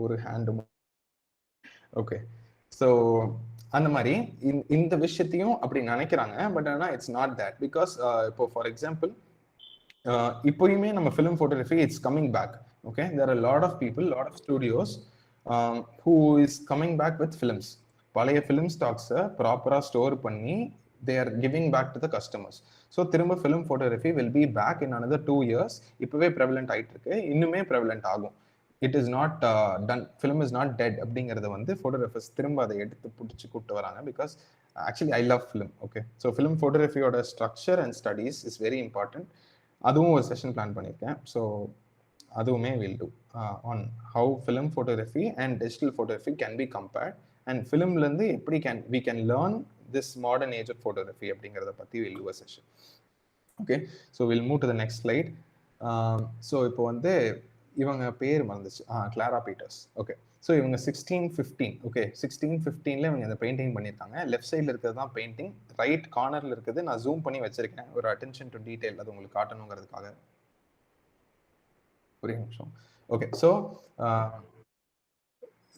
ஒரு hand. Okay, so அந்த மாதிரி இந்த விஷயத்தையும் அப்படி நினைக்கிறாங்க. பட் ஆனால் இட்ஸ் நாட் தேட். பிகாஸ் இப்போ ஃபார் எக்ஸாம்பிள் இப்போயுமே நம்ம film photography it's coming back. Okay, there are lot of people, lot of studios who is coming back with films. பழைய ஃபிலிம் ஸ்டாக்ஸை ப்ராப்பராக ஸ்டோர் பண்ணி they are giving back to the customers. So திரும்ப ஃபிலிம் ஃபோட்டோகிராஃபி will be back in another 2 years. இப்போவே prevalent ஆகிட்டு இருக்கு, இன்னுமே ப்ரெவலண்ட் ஆகும். It is not done, film is not dead அப்படிங்கிறத வந்து ஃபோட்டோகிராஃபர்ஸ் திரும்ப அதை எடுத்து பிடிச்சி கூப்பிட்டு வராங்க. Because actually I love film. Okay, so film ஃபோட்டோகிராஃபியோட structure and studies is very important. அதுவும் ஒரு செஷன் பிளான் பண்ணியிருக்கேன். ஸோ அதுவுமே will do on how film photography and digital photography can B compared, and ஃபிலிம்லேருந்து எப்படி we can learn this modern age of photography அப்படிங்கிறத பற்றி will do a session. Okay, so will move to the next slide. So இப்போ வந்து இவங்க பேர் மறந்துச்சு. Clara Peters. Okay. So இவங்க 1615 ஓகே 1615ல இவங்க இந்த பெயிண்டிங் பண்ணியிருக்காங்க. லெஃப்ட் சைடில் இருக்கிறது தான் பெயிண்டிங். ரைட் கார்னரில் இருக்குது. நான் ஜூம் பண்ணி வச்சிருக்கேன் ஒரு அட்டென்ஷன் டு டீடைல் அது உங்களுக்கு காட்டணுங்கிறதுக்காக. ஒரே நிமிஷம். ஓகே. ஸோ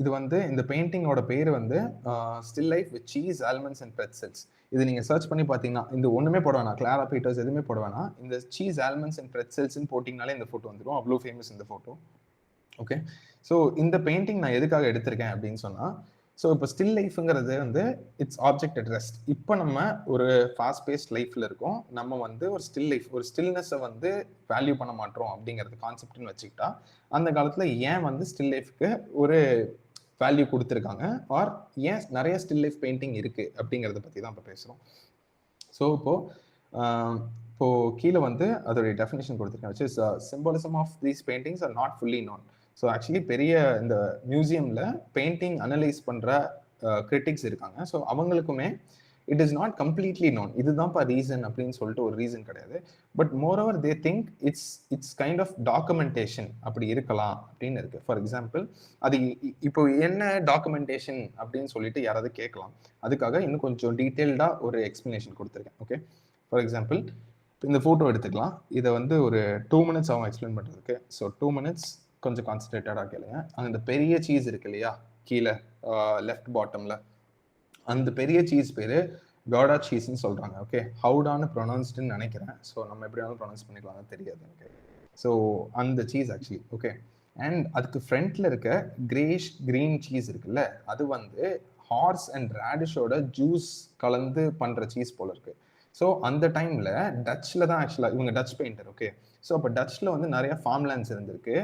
இது வந்து இந்த பெயிண்டிங்கோட பேர் வந்து still life with cheese almonds and pretzels. இது நீங்க சர்ச் பண்ணி பார்த்தீங்கன்னா இந்த ஒண்ணுமே போட வேணாம். கிளாரா பீட்டர்ஸ் எதுவுமே போட வேணாம். இந்த சீஸ் ஆல்மண்ட்ஸ் அண்ட் பிரெட்சல்ஸ்ன்னு போட்டிங்கனாலே இந்த ஃபோட்டோ வந்துடும். அவ்வளோ ஃபேமஸ் இந்த ஃபோட்டோ. ஓகே. ஸோ இந்த பெயிண்டிங் நான் எதுக்காக எடுத்திருக்கேன் அப்படின்னு சொன்னா, ஸோ இப்போ ஸ்டில் லைஃப்ங்கிறது வந்து இட்ஸ் ஆப்ஜெக்ட் அட் ரெஸ்ட். இப்போ நம்ம ஒரு ஃபாஸ்ட் பேஸ்ட் லைஃப்ல இருக்கோம். நம்ம வந்து ஒரு ஸ்டில் லைஃப் ஒரு ஸ்டில்னஸை வந்து வேல்யூ பண்ண மாட்டோம் அப்படிங்கிறது கான்செப்ட்னு வச்சுக்கிட்டா, அந்த காலத்துல ஏன் வந்து ஸ்டில் லைஃப்க்கு ஒரு வேல்யூ கொடுத்துருக்காங்க ஆர் ஏன் நிறைய ஸ்டில் லைஃப் பெயிண்டிங் இருக்கு அப்படிங்கிறத பத்தி தான் இப்போ பேசுறோம். ஸோ இப்போ கீழே வந்து அதோடைய டெஃபினேஷன் கொடுத்துருக்கேன் which is symbolism of these paintings are not fully known. So actually பெரிய இந்த மியூசியம்ல பெயிண்டிங் அனலைஸ் பண்ற கிரிட்டிக்ஸ் இருக்காங்க. ஸோ அவங்களுக்குமே it is not completely known. இதுதான்ப்பா ரீசன் அப்படின்னு சொல்லிட்டு ஒரு ரீசன் கிடையாது. But moreover they think it's kind of documentation அப்படி இருக்கலாம் அப்படின்னு இருக்கு. ஃபார் எக்ஸாம்பிள் அது இப்போ என்ன டாக்குமெண்டேஷன் அப்படின்னு சொல்லிட்டு யாராவது கேட்கலாம். அதுக்காக இன்னும் கொஞ்சம் டீட்டெயில்டா ஒரு எக்ஸ்பிளனேஷன் கொடுத்துருக்கேன். ஓகே. ஃபார் எக்ஸாம்பிள் இந்த ஃபோட்டோ எடுத்துக்கலாம். இதை வந்து ஒரு 2 minutes ஆகும் எக்ஸ்பிளைன் பண்ணுறதுக்கு. ஸோ 2 minutes கொஞ்சம் கான்சன்ட்ரேட்டடாக கேளுங்க. அந்த பெரிய சீஸ் இருக்கு இல்லையா கீழே லெஃப்ட் பாட்டம்ல, அந்த பெரிய சீஸ் பேரு காடா சீஸ்ன்னு சொல்றாங்க. ஓகே. ஹவுடான்னு ப்ரொனவுன்ஸ்டுன்னு நினைக்கிறேன். ஸோ நம்ம எப்படி வேணாலும் ப்ரொனவுன்ஸ் பண்ணிக்கலாம் தெரியாது எனக்கு. ஸோ அந்த சீஸ் ஆக்சுவலி ஓகே. அண்ட் அதுக்கு ஃப்ரண்ட்ல இருக்க கிரீன் சீஸ் இருக்குல்ல, அது வந்து ஹார்ஸ் அண்ட் ரேடிஷோட ஜூஸ் கலந்து பண்ற சீஸ் போல இருக்கு. ஸோ அந்த டைம்ல டச்சில் தான் ஆக்சுவலாக இவங்க டச் பெயிண்டர். ஓகே. ஸோ அப்போ டச்சில் வந்து நிறைய ஃபார்ம்லேண்ட்ஸ் இருந்திருக்கு.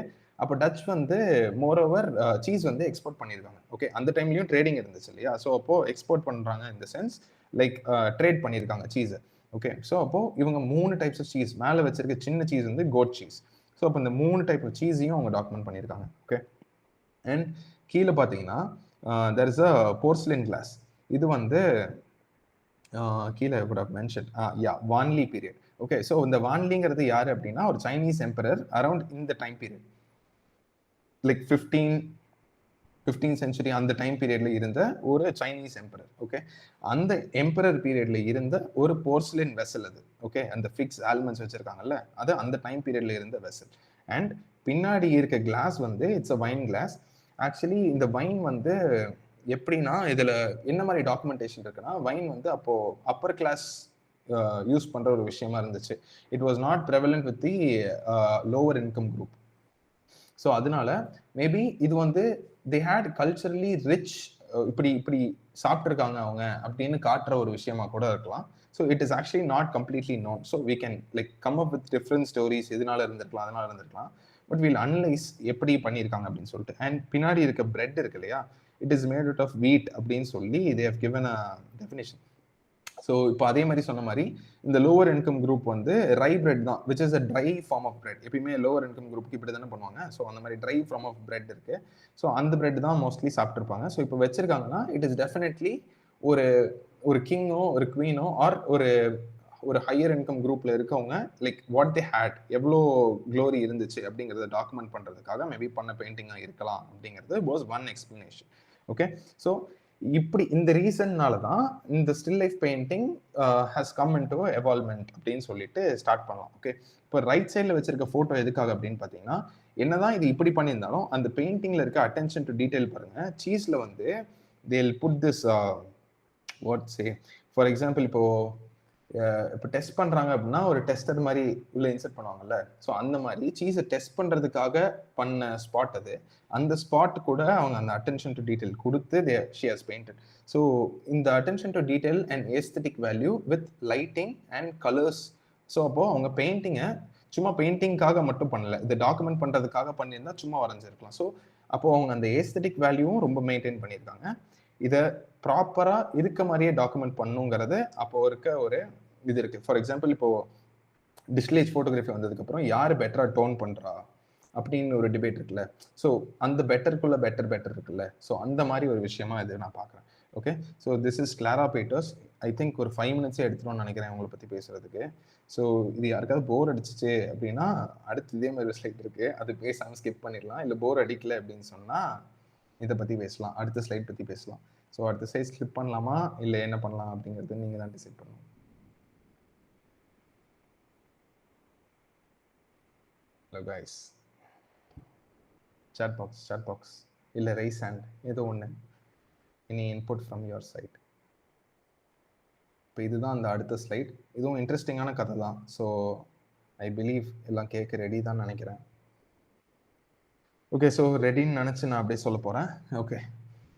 அப்போ டச் வந்து மோர் ஓவர் சீஸ் வந்து எக்ஸ்போர்ட் பண்ணியிருக்காங்க. ஓகே. அந்த டைம்லயும் ட்ரேடிங் இருந்துச்சு இல்லையா. ஸோ அப்போ எக்ஸ்போர்ட் பண்றாங்க இந்த சென்ஸ் லைக் ட்ரேட் பண்ணியிருக்காங்க சீஸை. ஓகே. ஸோ அப்போ இவங்க 3 டைப்ஸ் ஆஃப் சீஸ் மேலே வச்சிருக்க சின்ன சீஸ் வந்து கோட் சீஸ். ஸோ அப்போ இந்த 3 டைப் ஆஃப் சீஸையும் அவங்க டாக்குமெண்ட் பண்ணியிருக்காங்க. ஓகே. அண்ட் கீழே பார்த்தீங்கன்னா there is a porcelain glass. இது வந்து கீழே would have mentioned Wanli period. Okay. So இந்த வான்லிங்கிறது யாரு அப்படின்னா ஒரு சைனீஸ் எம்பரர் அரௌண்ட் இந்த time period like 15th century அந்த டைம் பீரியட்ல இருந்த ஒரு சைனீஸ் எம்பரர். ஓகே. அந்த எம்பரர் பீரியட்ல இருந்த ஒரு போர்ஸ்லின் வெசல் அது. ஓகே. அந்த ஃபிக்ஸ் ஆல்மண்ட்ஸ் வச்சிருக்காங்கல்ல, அது அந்த டைம் பீரியட்ல இருந்த வெசல். அண்ட் பின்னாடி இருக்க கிளாஸ் வந்து it's a wine glass. Actually இந்த வைன் வந்து எப்படின்னா இதுல என்ன மாதிரி டாக்குமெண்டேஷன் இருக்குன்னா, வைன் வந்து அப்போ அப்பர் கிளாஸ் யூஸ் பண்ற ஒரு விஷயமா இருந்துச்சு. It was not prevalent with the lower income group. So அதனால மேபி இது வந்து தே ஹேட் கல்ச்சரலி ரிச், இப்படி இப்படி சாப்பிட்ருக்காங்க அவங்க அப்படின்னு காட்டுற ஒரு விஷயமா கூட இருக்கலாம். So it is actually not completely known. So we can like come up with different stories. இதனால இருந்திருக்கலாம், அதனால இருந்திருக்கலாம். பட் வில் அனலைஸ் எப்படி பண்ணியிருக்காங்க அப்படின்னு சொல்லிட்டு. அண்ட் பின்னாடி இருக்க பிரெட் இருக்கு இல்லையா, it is made out of wheat அப்படின்னு சொல்லி they have given a definition. So இப்போ அதே மாதிரி சொன்ன மாதிரி இந்த லோவர் இன்கம் குரூப் வந்து ரை பிரெட் தான் which is a dry form of bread. எப்பயுமே லோவர் இன்கம் குரூப்புக்கு இப்படி தானே பண்ணுவாங்க. ஸோ அந்த மாதிரி ட்ரை ஃபார்ம் ஆஃப் பிரெட் இருக்கு. ஸோ அந்த பிரெட் தான் மோஸ்ட்லி சாப்பிட்டுருப்பாங்க. ஸோ இப்போ வச்சிருக்காங்கன்னா இட் இஸ் டெஃபினெட்லி ஒரு ஒரு கிங்கோ ஒரு குவீனோ ஆர் ஒரு ஒரு ஹையர் இன்கம் குரூப்ல இருக்கவங்க லைக் வாட் தே ஹேட், எவ்வளோ க்ளோரி இருந்துச்சு அப்படிங்கிறத டாக்குமெண்ட் பண்றதுக்காக மேபி பண்ண பெயிண்டிங்காக இருக்கலாம் அப்படிங்கிறது was one explanation. Okay. So இப்படி இந்த ரீசன்னால தான் இந்த still life painting has come in to evolvement அப்படின்னு சொல்லிட்டு ஸ்டார்ட் பண்ணலாம். ஓகே. இப்போ ரைட் சைடில் வச்சிருக்க ஃபோட்டோ எதுக்காக அப்படின்னு பார்த்தீங்கன்னா, என்னதான் இது இப்படி பண்ணியிருந்தாலும் அந்த பெயிண்டிங்ல இருக்க அட்டென்ஷன் டு டீடைல் பாருங்க. சீஸ்ல வந்து they'll put this what say for example இப்போ டெஸ்ட் பண்றாங்க அப்படின்னா ஒரு டெஸ்டர் மாதிரி உள்ள இன்செர்ட் பண்ணுவாங்கல்ல. ஸோ அந்த மாதிரி சீஸை டெஸ்ட் பண்றதுக்காக பண்ண ஸ்பாட் அது. அந்த ஸ்பாட் கூட அவங்க அந்த அட்டென்ஷன் டு டீடைல் கொடுத்து ஷி ஹஸ் பெயிண்டட். ஸோ இந்த attention to detail and aesthetic value with lighting and colours. So அப்போ அவங்க பெயிண்டிங்கை சும்மா பெயிண்டிங்காக மட்டும் பண்ணல, இதை டாக்குமெண்ட் பண்றதுக்காக பண்ணியிருந்தா சும்மா வரைஞ்சிருக்கலாம். ஸோ அப்போ அவங்க அந்த ஏஸ்தட்டிக் வேல்யூவும் ரொம்ப மெயின்டைன் பண்ணியிருக்காங்க. இதை ப்ராப்பரா இருக்க மாதிரியே டாக்குமெண்ட் பண்ணுங்கிறது அப்போ இருக்க ஒரு இது இருக்கு. ஃபார் எக்ஸாம்பிள் இப்போ டிஸ்லேஜ் ஃபோட்டோகிராஃபி வந்ததுக்கு அப்புறம் யாரு பெட்டரா டோன் பண்றா அப்படின்னு ஒரு டிபேட் இருக்குல்ல. ஸோ அந்த பெட்டருக்குள்ள பெட்டர் இருக்குல்ல. ஸோ அந்த மாதிரி ஒரு விஷயமா இது நான் பார்க்குறேன். Okay. So this is Clara Peeters. I think ஒரு 5 மினிட்ஸே எடுத்துருவோம்னு நினைக்கிறேன் உங்களை பற்றி பேசுறதுக்கு. ஸோ இது யாருக்காவது போர் அடிச்சிச்சு அப்படின்னா அடுத்து இதே மாதிரி ஒரு ஸ்லைட் இருக்கு, அது பேசாமல் ஸ்கிப் பண்ணிடலாம். இல்லை போர் அடிக்கல அப்படின்னு சொன்னால் இதை பற்றி பேசலாம், அடுத்த ஸ்லைட் பற்றி பேசலாம். ஸோ அடுத்த ஸ்லைட் ஸ்கிப் பண்ணலாமா இல்லை என்ன பண்ணலாம் அப்படிங்கிறது நீங்கள் தான் டிசைட் பண்ணணும். ஹலோ கைஸ், chat box இல்லை ரைஸ் ஹேண்ட் ஏதோ ஒன்று, any input from your side. இப்போ இதுதான் அந்த அடுத்த ஸ்லைட். இதுவும் இன்ட்ரெஸ்டிங்கான கதை தான். ஸோ ஐ பிலீவ் எல்லாம் கேட்க ரெடி தான் நினைக்கிறேன். ஓகே, ஸோ ரெடின்னு நினச்சி நான் அப்படியே சொல்ல போகிறேன். Okay,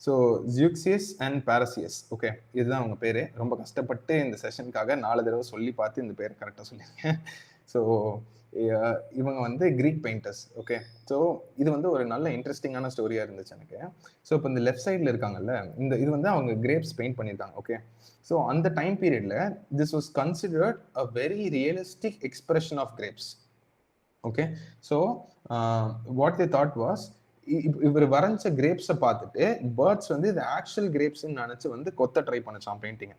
so Zeuxis and Parrhasius. Okay, இதுதான் அவங்க பேர். ரொம்ப கஷ்டப்பட்டு இந்த செஷனுக்காக 4 தடவை சொல்லி பார்த்து இந்த பேர் கரெக்டாக சொல்லியிருக்கேன். ஸோ இவங்க வந்து கிரீக் பெயிண்டர்ஸ். ஓகே, ஸோ இது வந்து ஒரு நல்ல இன்ட்ரெஸ்டிங்கான ஸ்டோரியாக இருந்துச்சு எனக்கு. ஸோ இப்போ இந்த லெஃப்ட் சைடில் இருக்காங்கல்ல, இது வந்து அவங்க கிரேப்ஸ் பெயிண்ட் பண்ணியிருக்காங்க. ஓகே, ஸோ அந்த டைம் பீரியடில் this was considered a very realistic expression of grapes. Okay, so what they thought was, இவர் வரைஞ்ச கிரேப்ஸை பார்த்துட்டு பேர்ட்ஸ் வந்து இது ஆக்சுவல் கிரேப்ஸ்ன்னு நினச்சி வந்து கொத்த ட்ரை பண்ணிச்சான் பெயிண்டிங்கை.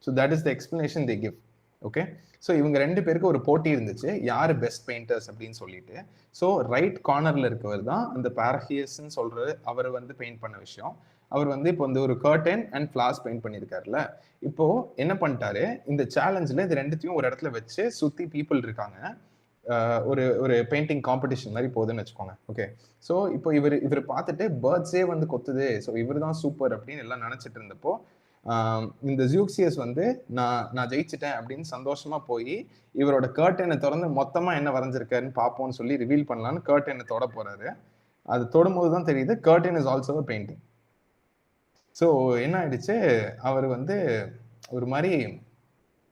So that is the explanation they give. Okay, so இவங்க 2 பேருக்கு ஒரு போட்டி இருந்துச்சு, யார் பெஸ்ட் பெயிண்டர்ஸ் அப்படின்னு சொல்லிட்டு. ஸோ ரைட் கார்னரில் இருக்கவர் தான் அந்த பாரசியஸ்ன்னு சொல்கிற அவர் வந்து பெயிண்ட் பண்ண விஷயம். அவர் வந்து இப்போ வந்து ஒரு கர்டன் அண்ட் ஃப்ளார்ஸ் பெயிண்ட் பண்ணியிருக்காருல. இப்போ என்ன பண்ணிட்டாரு, இந்த சேலஞ்சில் இது 2த்தையும் ஒரு இடத்துல வச்சு சுற்றி பீப்புள் இருக்காங்க, ஒரு ஒரு பெயிண்டிங் காம்படிஷன் மாதிரி போகுதுன்னு வச்சுக்கோங்க. ஓகே, ஸோ இப்போ இவர் பார்த்துட்டு பேர்ட்ஸே வந்து கொத்துது, ஸோ இவர் தான் சூப்பர் அப்படின்னு எல்லாம் நினச்சிட்டு இருந்தப்போ இந்த ஜியூக்சியஸ் வந்து நான் ஜெயிச்சிட்டேன் அப்படின்னு சந்தோஷமா போய் இவரோட கர்டனை திறந்து மொத்தமா என்ன வரைஞ்சிருக்காருன்னு பார்ப்போம்னு சொல்லி ரிவீல் பண்ணலான்னு கர்டனை தொட போறாரு. அது தொடும்போது தான் தெரியுது curtain is also a painting. So என்ன ஆயிடுச்சு, அவர் வந்து ஒரு மாதிரி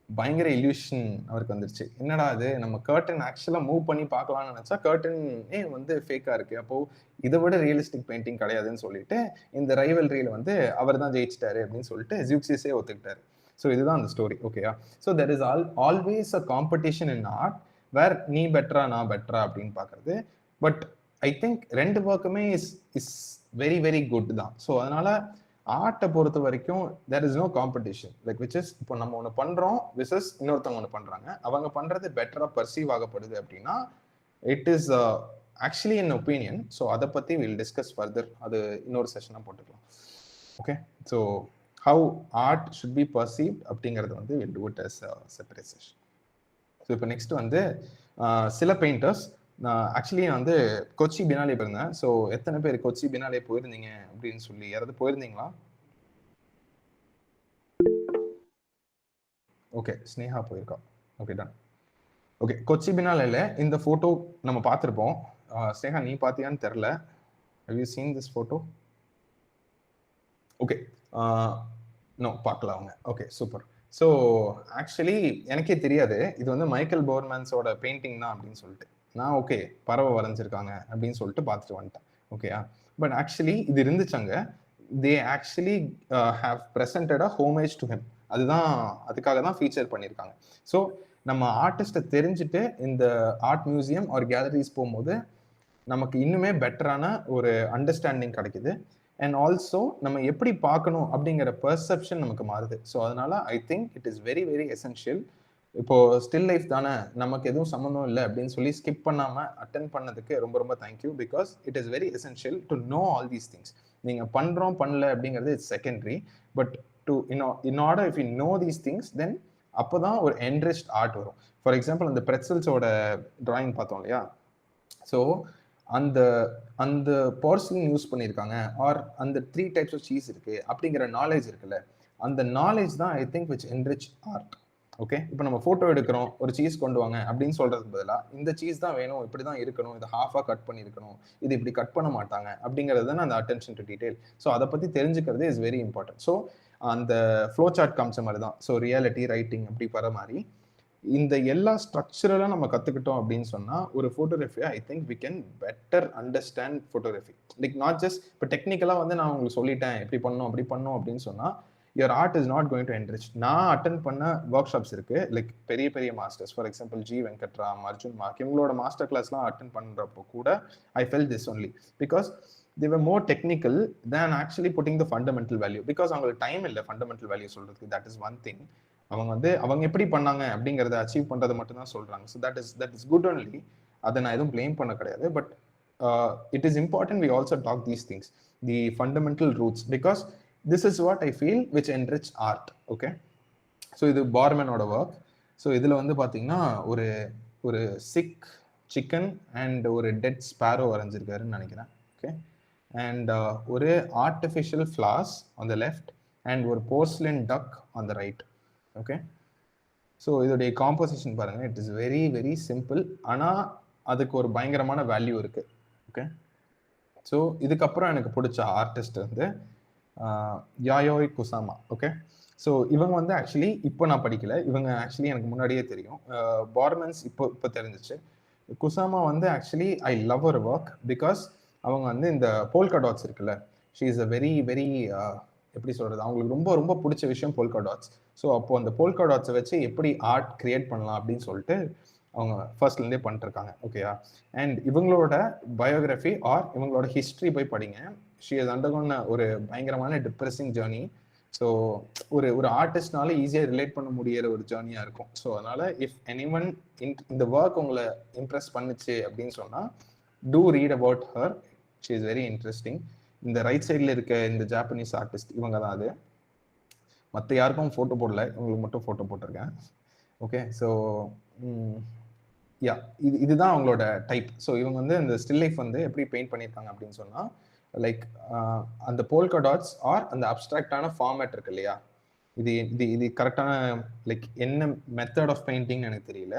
பயங்கர இல்யூஷன் அவருக்கு வந்துருச்சு. என்னடா அது, நம்ம கர்டன் ஆக்சுவலாக மூவ் பண்ணி பார்க்கலாம்னு நினச்சா கர்டனே வந்து ஃபேக்காக இருக்குது, அப்போது இதை விட ரியலிஸ்டிக் பெயிண்டிங் கிடையாதுன்னு சொல்லிட்டு இந்த ரைவல்ரியில் வந்து அவர் தான் ஜெயிச்சிட்டாரு அப்படின்னு சொல்லிட்டு ஜியூக்சியஸே ஒத்துக்கிட்டாரு. ஸோ இதுதான் அந்த ஸ்டோரி. ஓகேயா, so there is always a competition in art where நீ பெட்டரா நான் பெட்டரா அப்படின்னு பார்க்குறது. பட் ஐ திங்க் 2 ஒர்க்குமே இஸ் வெரி வெரி குட் தான். ஸோ அதனால ஆர்ட்டை பொறுத்த வரைக்கும் there is no competition, like which is இப்போ நம்ம ஒன்று பண்ணுறோம் விசஸ் இன்னொருத்தவங்க ஒன்று பண்ணுறாங்க, அவங்க பண்ணுறது பெட்டராக பர்சீவ் ஆகப்படுது அப்படின்னா இட் இஸ் ஆக்சுவலி என் ஒப்பீனியன். ஸோ அதை பற்றி வில் டிஸ்கஸ் ஃபர்தர், அது இன்னொரு செஷனாக போட்டுக்கலாம். Okay, so how art should be perceived அப்படிங்கிறது வந்து will do it as separate session. So இப்போ நெக்ஸ்ட் வந்து சில பெயிண்டர்ஸ், நான் ஆக்சுவலி வந்து கொச்சி பினாலே போயிருந்தேன். ஸோ எத்தனை பேர் கொச்சி பினாலே போயிருந்தீங்க அப்படின்னு சொல்லி யாராவது போயிருந்தீங்களா? ஓகே, ஸ்னேகா போயிருக்கா. Okay, done. ஓகே, கொச்சி பினாலேல இந்த ஃபோட்டோ நம்ம பார்த்துருப்போம். ஸ்னேகா நீ பார்த்தியான்னு தெரில. Have you seen this photo? Okay, no பார்க்கல அவங்க. Okay, super. ஸோ ஆக்சுவலி எனக்கே தெரியாது இது வந்து மைக்கேல் போர்மேன்ஸோட பெயிண்டிங் தான் அப்படின்னு சொல்லிட்டு. நான் ஓகே பறவை வரைஞ்சிருக்காங்க அப்படின்னு சொல்லிட்டு பார்த்துட்டு வந்துட்டேன். ஓகேயா, பட் ஆக்சுவலி இது இருந்துச்சாங்க. They actually have presented a homage to him. அதுக்காக தான் ஃபீச்சர் பண்ணியிருக்காங்க. ஸோ நம்ம ஆர்டிஸ்ட்டை தெரிஞ்சுட்டு இந்த ஆர்ட் மியூசியம் ஒரு கேலரிஸ் போகும்போது நமக்கு இன்னுமே பெட்டரான ஒரு அண்டர்ஸ்டாண்டிங் கிடைக்குது. அண்ட் ஆல்சோ நம்ம எப்படி பார்க்கணும் அப்படிங்கிற பெர்செப்ஷன் நமக்கு மாறுது. ஸோ அதனால ஐ think it is very very essential. இப்போ ஸ்டில் லைஃப் தானே, நமக்கு எதுவும் சம்மந்தம் இல்லை அப்படின்னு சொல்லி ஸ்கிப் பண்ணாமல் அட்டென்ட் பண்ணதுக்கு ரொம்ப ரொம்ப thank you. Because it is very essential to know all these things. நீங்கள் பண்ணுறோம் பண்ணல அப்படிங்கிறது it's secondary. But to in order if you know these things தென் அப்போ தான் ஒரு என்ரிச்ட் ஆர்ட் வரும். ஃபார் எக்ஸாம்பிள் அந்த பிரெட்சல்ஸோட டிராயிங் பார்த்தோம் இல்லையா, ஸோ அந்த அந்த போர்சலின் யூஸ் பண்ணியிருக்காங்க ஆர் அந்த 3 டைப்ஸ் ஆஃப் சீஸ் இருக்கு அப்படிங்கிற நாலேஜ் இருக்குல்ல, அந்த நாலேஜ் தான் I think which enrich art. Okay, இப்போ நம்ம ஃபோட்டோ எடுக்கிறோம், ஒரு சீஸ் கொண்டு வாங்க அப்படின்னு சொல்றதுக்கு பதிலாக இந்த சீஸ் தான் வேணும், இப்படி தான் இருக்கணும், இதை ஹாஃபாக கட் பண்ணியிருக்கணும், இது இப்படி கட் பண்ண மாட்டாங்க அப்படிங்கிறது தானே அந்த அட்டென்ஷன் டு டீடைல். ஸோ அதை பற்றி தெரிஞ்சுக்கிறது இஸ் வெரி இம்பார்ட்டன்ட். ஸோ அந்த ஃப்ளோ சார்ட் காமிச்ச மாதிரி தான். ஸோ ரியாலிட்டி ரைட்டிங் அப்படி வர மாதிரி இந்த எல்லா ஸ்ட்ரக்சரெல்லாம் நம்ம கற்றுக்கிட்டோம் அப்படின்னு சொன்னால் ஒரு ஃபோட்டோகிராஃபியை I think we can better understand photography. Like not just இப்போ டெக்னிக்கலாக வந்து நான் உங்களுக்கு சொல்லிட்டேன் இப்படி பண்ணோம் அப்படி பண்ணோம் அப்படின்னு சொன்னால் your art is not going to enrich. நான் அட்டன் பண்ண ஒர்க் ஷாப்ஸ் இருக்குது, லைக் பெரிய பெரிய masters, for example G Venkatram, Arjun Mark, இவங்களோட மாஸ்டர் கிளாஸ்லாம் அட்டன் பண்ணுறப்போ கூட I felt this only. Because they were more technical than actually putting the fundamental value, because அவங்களுக்கு டைம் இல்லை ஃபண்டமெண்டல் வேல்யூ சொல்றதுக்கு. That is one thing. அவங்க எப்படி பண்ணாங்க அப்படிங்கிறத அச்சீவ் பண்றதை மட்டும் தான் சொல்றாங்க. So that is good only. அதை நான் எதுவும் பிளேம் பண்ண கிடையாது. But it is important we also talk these things, the fundamental roots, because this is what I feel which enrich art. Okay, so இது பார்மனோட ஒர்க். ஸோ இதில் வந்து பார்த்தீங்கன்னா ஒரு ஒரு சிக் சிக்கன் அண்ட் ஒரு டெட் ஸ்பேரோ வரைஞ்சிருக்காருன்னு நினைக்கிறேன். ஓகே, அண்ட் ஒரு artificial flowers on the left and ஒரு porcelain duck on the right. Okay, so இதோடைய காம்போசிஷன் பாருங்கள், it is very very simple, ஆனால் அதுக்கு ஒரு பயங்கரமான வேல்யூ இருக்குது. ஓகே, ஸோ இதுக்கப்புறம் எனக்கு பிடிச்ச ஆர்டிஸ்ட் வந்து யாயோய் குசாமா. ஓகே, ஸோ இவங்க வந்து ஆக்சுவலி இப்போ நான் படிக்கல, இவங்க ஆக்சுவலி எனக்கு முன்னாடியே தெரியும். பார்மன்ஸ் இப்போ தெரிஞ்சிச்சு. குசாமா வந்து ஆக்சுவலி ஐ லவ் அவர் ஒர்க் பிகாஸ் அவங்க வந்து இந்த போல்கா டாட்ஸ் இருக்குல்ல, she is a very very எப்படி சொல்கிறது, அவங்களுக்கு ரொம்ப ரொம்ப பிடிச்ச விஷயம் போல்கா டாட்ஸ். ஸோ அப்போ அந்த போல்கா டாட்ஸை வச்சு எப்படி ஆர்ட் கிரியேட் பண்ணலாம் அப்படின்னு சொல்லிட்டு அவங்க ஃபர்ஸ்ட்லேருந்தே பண்ணிட்டுருக்காங்க. ஓகேயா, அண்ட் இவங்களோட பயோகிராஃபி ஆர் இவங்களோட ஹிஸ்ட்ரி போய் படிங்க. ஷீ ஹஸ் அண்டர்கோன் ஒரு பயங்கரமான டிப்ரெசிங் ஜேர்னி. ஸோ ஒரு ஆர்டிஸ்ட்னால ஈஸியாக ரிலேட் பண்ண முடியிற ஒரு ஜேர்னியாக இருக்கும். ஸோ அதனால் இஃப் எனி ஒன் இந்த ஒர்க் உங்களை இம்ப்ரெஸ் பண்ணுச்சு அப்படின்னு சொன்னால் do read about her. She is very interesting. இந்த ரைட் சைடில் இருக்க இந்த ஜாப்பனீஸ் ஆர்டிஸ்ட் இவங்க தான். அது மற்ற யாருக்கும் ஃபோட்டோ போடல, இவங்களுக்கு மட்டும் ஃபோட்டோ போட்டிருக்கேன். ஓகே, ஸோ யா, இதுதான் அவங்களோட டைப். ஸோ இவங்க வந்து இந்த ஸ்டில் லைஃப் வந்து எப்படி பெயிண்ட் பண்ணியிருக்காங்க அப்படின்னு சொன்னால், லைக் அந்த போல்கா டாட்ஸ் ஆர் அந்த அப்ட்ராக்டான ஃபார்மேட் இருக்கு இல்லையா, இது இது இது கரெக்டான லைக் என்ன மெத்தட் ஆஃப் பெயிண்டிங்னு எனக்கு தெரியல.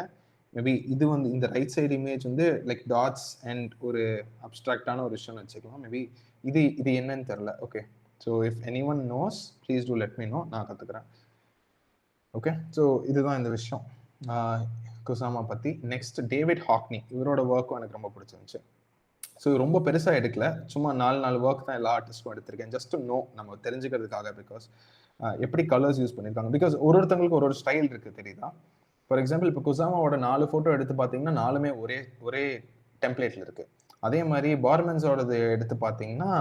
மேபி இது வந்து இந்த ரைட் சைடு இமேஜ் வந்து லைக் டாட்ஸ் அண்ட் ஒரு அப்ட்ராக்டான ஒரு விஷயம்னு வச்சுக்கலாம். மேபி இது என்னன்னு தெரில. Okay, so if any one knows please do let me know, நான் கற்றுக்குறேன். ஓகே, ஸோ இதுதான் இந்த விஷயம் குசாமா பற்றி. நெக்ஸ்ட் டேவிட் ஹாக்னி, இவரோட ஒர்க்கும் எனக்கு ரொம்ப பிடிச்சிருந்துச்சு. ஸோ ரொம்ப பெருசாக எடுக்கல, சும்மா 4 ஒர்க் தான் எல்லா ஆர்டிஸ்ட்டும் எடுத்திருக்கேன், ஜஸ்ட் டு நோ, நம்ம தெரிஞ்சுக்கிறதுக்காக. பிகாஸ் எப்படி கலர்ஸ் யூஸ் பண்ணியிருக்காங்க, பிகாஸ் ஒருத்தங்களுக்கு ஒரு ஸ்டைல் இருக்குது, தெரியுதா? ஃபார் எக்ஸாம்பிள் இப்போ குசாமாவோட 4 ஃபோட்டோ எடுத்து பார்த்தீங்கன்னா 4மே ஒரே டெம்ப்ளேட்டில் இருக்குது. அதே மாதிரி பார்மன்ஸோடது எடுத்து பார்த்தீங்கன்னா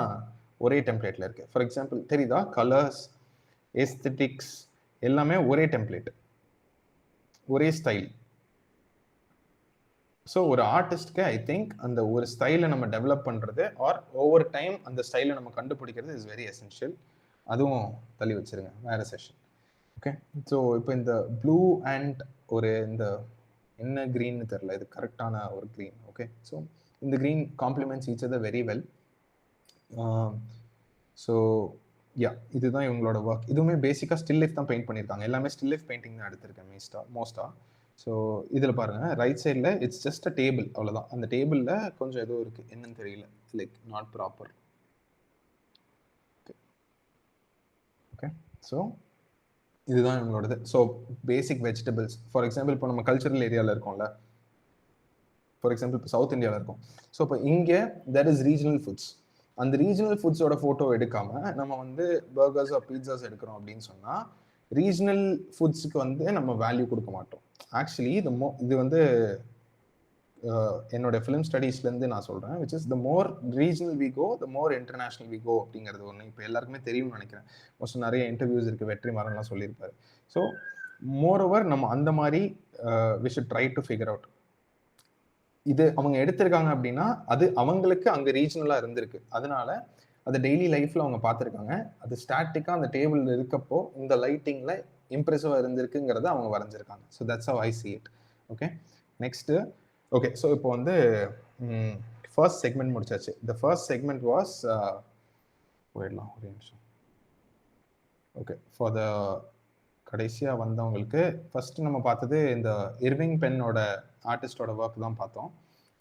ஒரே டெம்ப்ளேட்டில் இருக்குது. ஃபார் எக்ஸாம்பிள் தெரியுதா, கலர்ஸ், எஸ்தெட்டிக்ஸ் எல்லாமே ஒரே டெம்ப்ளேட், ஒரே ஸ்டைல். ஸோ ஒரு ஆர்டிஸ்ட்க்கு ஐ திங்க் அந்த ஒரு ஸ்டைலை நம்ம டெவலப் பண்ணுறது ஆர் ஓவர் டைம் அந்த ஸ்டைலை நம்ம கண்டுபிடிக்கிறது இஸ் வெரி எசென்ஷியல். அதுவும் தள்ளி வச்சிருங்க, வேறு செஷன். ஓகே, ஸோ இப்போ இந்த ப்ளூ அண்ட் ஒரு இந்த என்ன க்ரீன்னு தெரில, இது கரெக்டான ஒரு க்ரீன். ஓகே, ஸோ இந்த green compliments each other very well. So yeah, இதுதான் இவங்களோட ஒர்க். இதுவுமே பேசிக்காக ஸ்டில் லைஃப் தான் பெயிண்ட் பண்ணியிருக்காங்க, எல்லாமே ஸ்டில் லைஃப் பெயிண்டிங் தான் எடுத்திருக்கேன் மோஸ்ட்டாக. ஸோ இதில் பாருங்கள், ரைட் சைடில் இட்ஸ் ஜஸ்ட் அ டேபிள், அவ்வளோதான். அந்த டேபிளில் கொஞ்சம் ஏதோ இருக்குது, என்னன்னு தெரியல, like not proper. Okay, so இதுதான் இவங்களோடது. So basic vegetables, for example இப்போ நம்ம கல்ச்சரல் ஏரியாவில் இருக்கோம்ல, ஃபார் எக்ஸாம்பிள் இப்போ சவுத் இந்தியாவில் இருக்கும். ஸோ இப்போ இங்கே தட் இஸ் ரீஜனல் ஃபுட்ஸ். அந்த ரீஜனல் ஃபுட்ஸோட ஃபோட்டோ எடுக்காமல் நம்ம வந்து பர்கர்ஸ் ஆர் பீட்சாஸ் எடுக்கிறோம் அப்படின்னு சொன்னால் ரீஜனல் ஃபுட்ஸுக்கு வந்து நம்ம வேல்யூ கொடுக்க மாட்டோம். ஆக்சுவலி இது வந்து என்னோட ஃபிலிம் ஸ்டடீஸ்லேருந்து நான் சொல்கிறேன், which is the more regional we go the more international we go அப்படிங்கிறது ஒன்று இப்போ எல்லாருக்குமே தெரியும்னு நினைக்கிறேன். மோஸ்ட் நிறைய இன்டர்வியூஸ் இருக்குது, வெற்றிமாறன்லாம் சொல்லியிருப்பாரு. ஸோ மோர் ஓவர் நம்ம அந்த மாதிரி we should try to figure out. இது அவங்க எடுத்திருக்காங்க அப்படின்னா அது அவங்களுக்கு அங்கே ரீஜனலாக இருந்திருக்கு, அதனால அது டெய்லி லைஃப்பில் அவங்க பார்த்துருக்காங்க. அது ஸ்டாட்டிக்காக அந்த டேபிள் இருக்கப்போ இந்த லைட்டிங்கில் இம்ப்ரெசிவாக இருந்திருக்குங்கிறத அவங்க வரைஞ்சிருக்காங்க. So that's how I see it. Okay, next okay, so இப்போ வந்து ஃபர்ஸ்ட் செக்மெண்ட் முடிச்சாச்சு. த ஃபர்ஸ்ட் செக்மெண்ட் வாஸ் போயிடலாம் ஒரே நிமிஷம். ஓகே, ஃபார் த கடைசியாக வந்தவங்களுக்கு ஃபஸ்ட்டு நம்ம பார்த்தது இந்த இர்விங் பென்னோட ஆர்டிஸ்டோட ஒர்க் தான் பார்த்தோம்.